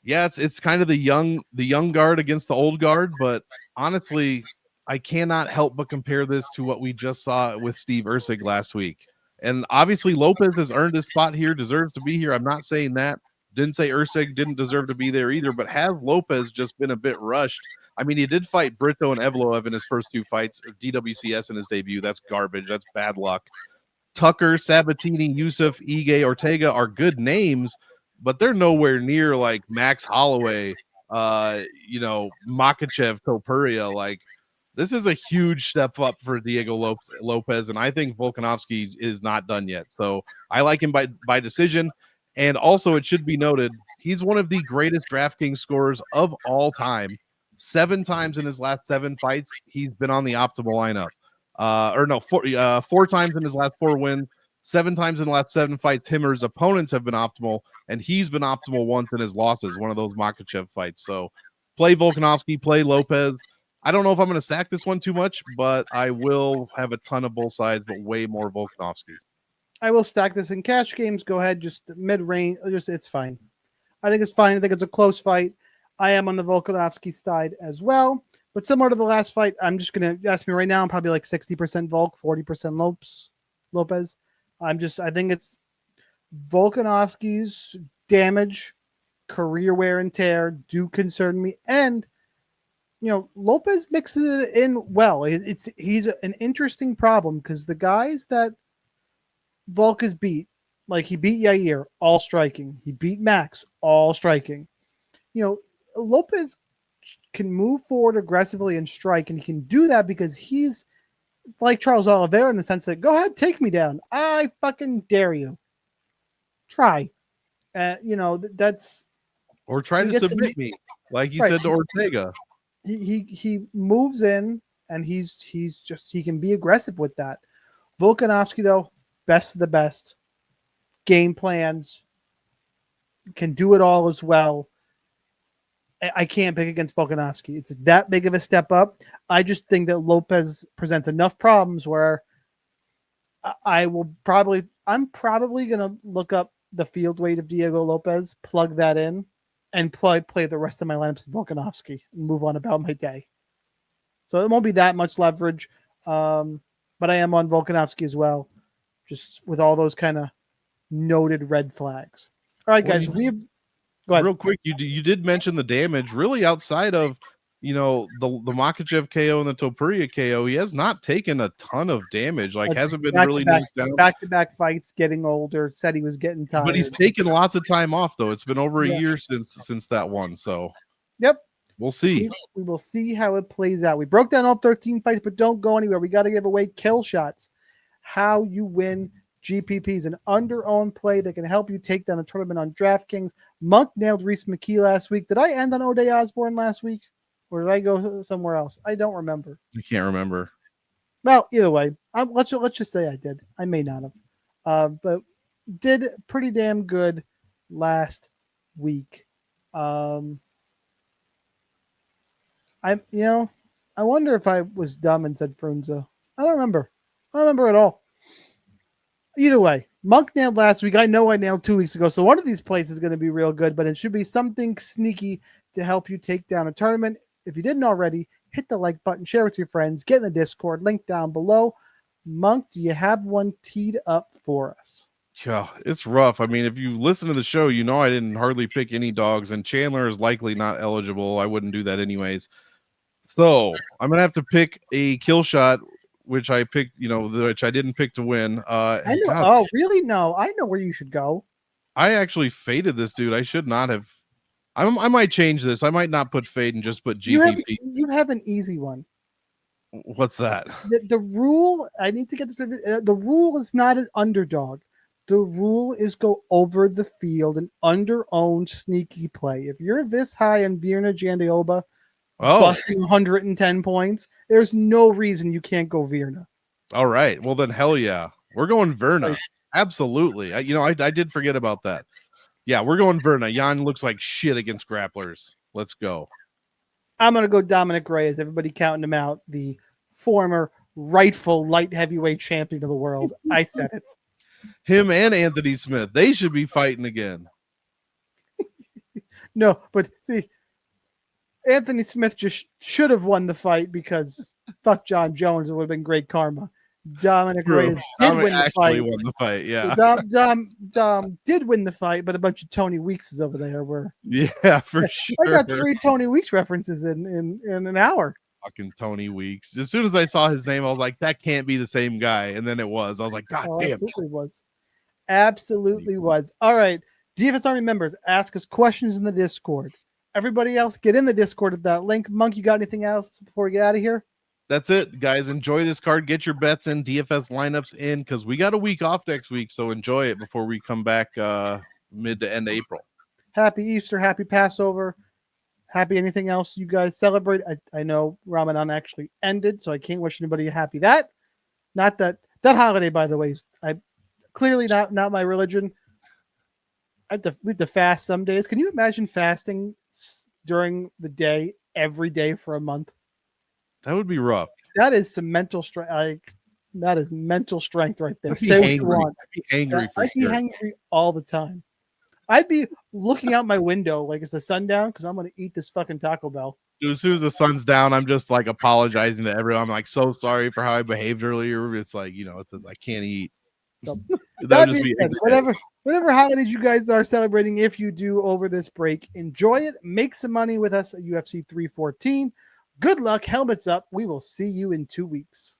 Yeah, it's kind of the young guard against the old guard, but honestly, I cannot help but compare this to what we just saw with Steve Erceg last week. And obviously, Lopes has earned his spot here, deserves to be here. I'm not saying that. Didn't say Erceg didn't deserve to be there either, but has Lopes just been a bit rushed? I mean, he did fight Brito and Evloev in his first 2 fights, DWCS in his debut. That's garbage. That's bad luck. Tucker, Sabatini, Yusuf, Ige, Ortega are good names, but they're nowhere near like Max Holloway, Makhachev, Topuria. Like, this is a huge step up for Diego Lopes, and I think Volkanovski is not done yet. So I like him by decision. And also, it should be noted, he's one of the greatest DraftKings scorers of all time. 7 times in his last 7 fights, he's been on the optimal lineup. 4 times in his last 4 wins. 7 times in the last 7 fights, him or his opponents have been optimal, and he's been optimal once in his losses, one of those Makhachev fights. So play Volkanovski, play Lopes. I don't know if I'm going to stack this one too much, but I will have a ton of both sides, but way more Volkanovski. I will stack this in cash games. Go ahead, just mid-range. It's fine. I think it's fine. I think it's a close fight. I am on the Volkanovski side as well. But similar to the last fight, I'm just going to ask me right now, I'm probably like 60% Volk, 40% Lopes. I think it's Volkanovski's damage, career wear and tear do concern me. And, Lopes mixes it in well. He's an interesting problem because the guys that Volk has beat, like he beat Yair, all striking. He beat Max, all striking. Lopes can move forward aggressively and strike, and he can do that because he's like Charles Oliveira in the sense that, go ahead, take me down. I fucking dare you. Try. That's... Or try to submit me, like he said to Ortega. He moves in, and he can be aggressive with that. Volkanovski, though, best of the best. Game plans. Can do it all as well. I can't pick against Volkanovski. It's that big of a step up. I just think that Lopes presents enough problems where I'm probably going to look up the field weight of Diego Lopes, plug that in, and play the rest of my lineups with Volkanovski and move on about my day. So it won't be that much leverage, but I am on Volkanovski as well, just with all those kind of noted red flags. All right, guys, Go ahead. real quick, you did mention the damage. Really, outside of the Makhachev KO and the Topuria KO, he has not taken a ton of damage. Like, hasn't been really knocked down. Back-to-back fights, getting older. Said he was getting tired. But he's taken lots of time off, though. It's been over a Yeah. year since that one. So, yep. We'll see. We will see how it plays out. We broke down all 13 fights, but don't go anywhere. We got to give away kill shots. How you win GPPs, an under-owned play that can help you take down a tournament on DraftKings. Monk nailed Reese McKee last week. Did I end on O'Day Osborne last week? Or did I go somewhere else? I don't remember. I can't remember. Well, either way, let's just say I did. I may not have. But did pretty damn good last week. I wonder if I was dumb and said Frunze. I don't remember. I don't remember at all. Either way, Monk nailed last week. I know I nailed 2 weeks ago. So one of these plays is going to be real good, but it should be something sneaky to help you take down a tournament. If you didn't already, hit the like button, share with your friends, get in the Discord, link down below. Monk, do you have one teed up for us? Yeah, it's rough. I mean, if you listen to the show, you know I didn't hardly pick any dogs, and Chandler is likely not eligible. I wouldn't do that anyways. So I'm gonna have to pick a kill shot, which I picked, which I didn't pick to win. I know. God. Oh, really? No, I know where you should go. I actually faded this dude. I should not have. I might change this. I might not put fade and just put GPP. You have an easy one. What's that? The rule. I need to get this. The rule is not an underdog. The rule is go over the field and under-owned sneaky play. If you're this high on Virna Jandiroba, busting 110 points, there's no reason you can't go Virna. All right. Well, then hell yeah. We're going Virna. Absolutely. I did forget about that. Yeah, we're going Virna. Jan looks like shit against grapplers. Let's go. I'm going to go Dominic Reyes. Everybody counting him out. The former rightful light heavyweight champion of the world. I said it. Him and Anthony Smith. They should be fighting again. No, but see, Anthony Smith just should have won the fight because fuck John Jones. It would have been great karma. Dominic Reyes did win the fight. Won the fight, yeah. Dom did win the fight, but a bunch of Tony Weekses over there were. Yeah, for sure. I got 3 Tony Weeks references in an hour. Fucking Tony Weeks. As soon as I saw his name, I was like, that can't be the same guy. And then it was. I was like, God damn. Absolutely was. Absolutely was. All right. DFS Army members, ask us questions in the Discord. Everybody else, get in the Discord at that link. Monk, you got anything else before we get out of here? That's it, guys. Enjoy this card. Get your bets in, DFS lineups in, because we got a week off next week. So enjoy it before we come back mid to end April. Happy Easter. Happy Passover. Happy anything else you guys celebrate. I know Ramadan actually ended, so I can't wish anybody a happy that. Not that holiday, by the way, I clearly not my religion. We have to fast some days. Can you imagine fasting during the day every day for a month? That would be rough. That is some mental strength. That is mental strength right there. I'd be angry. I'd be angry. I'd be angry all the time. I'd be looking out my window like it's the sun down because I'm going to eat this fucking Taco Bell. Dude, as soon as the sun's down, I'm just like apologizing to everyone. I'm like, so sorry for how I behaved earlier. It's like, I can't eat. So, that would be whatever holidays you guys are celebrating, if you do over this break, enjoy it. Make some money with us at UFC 314. Good luck. Helmets up. We will see you in 2 weeks.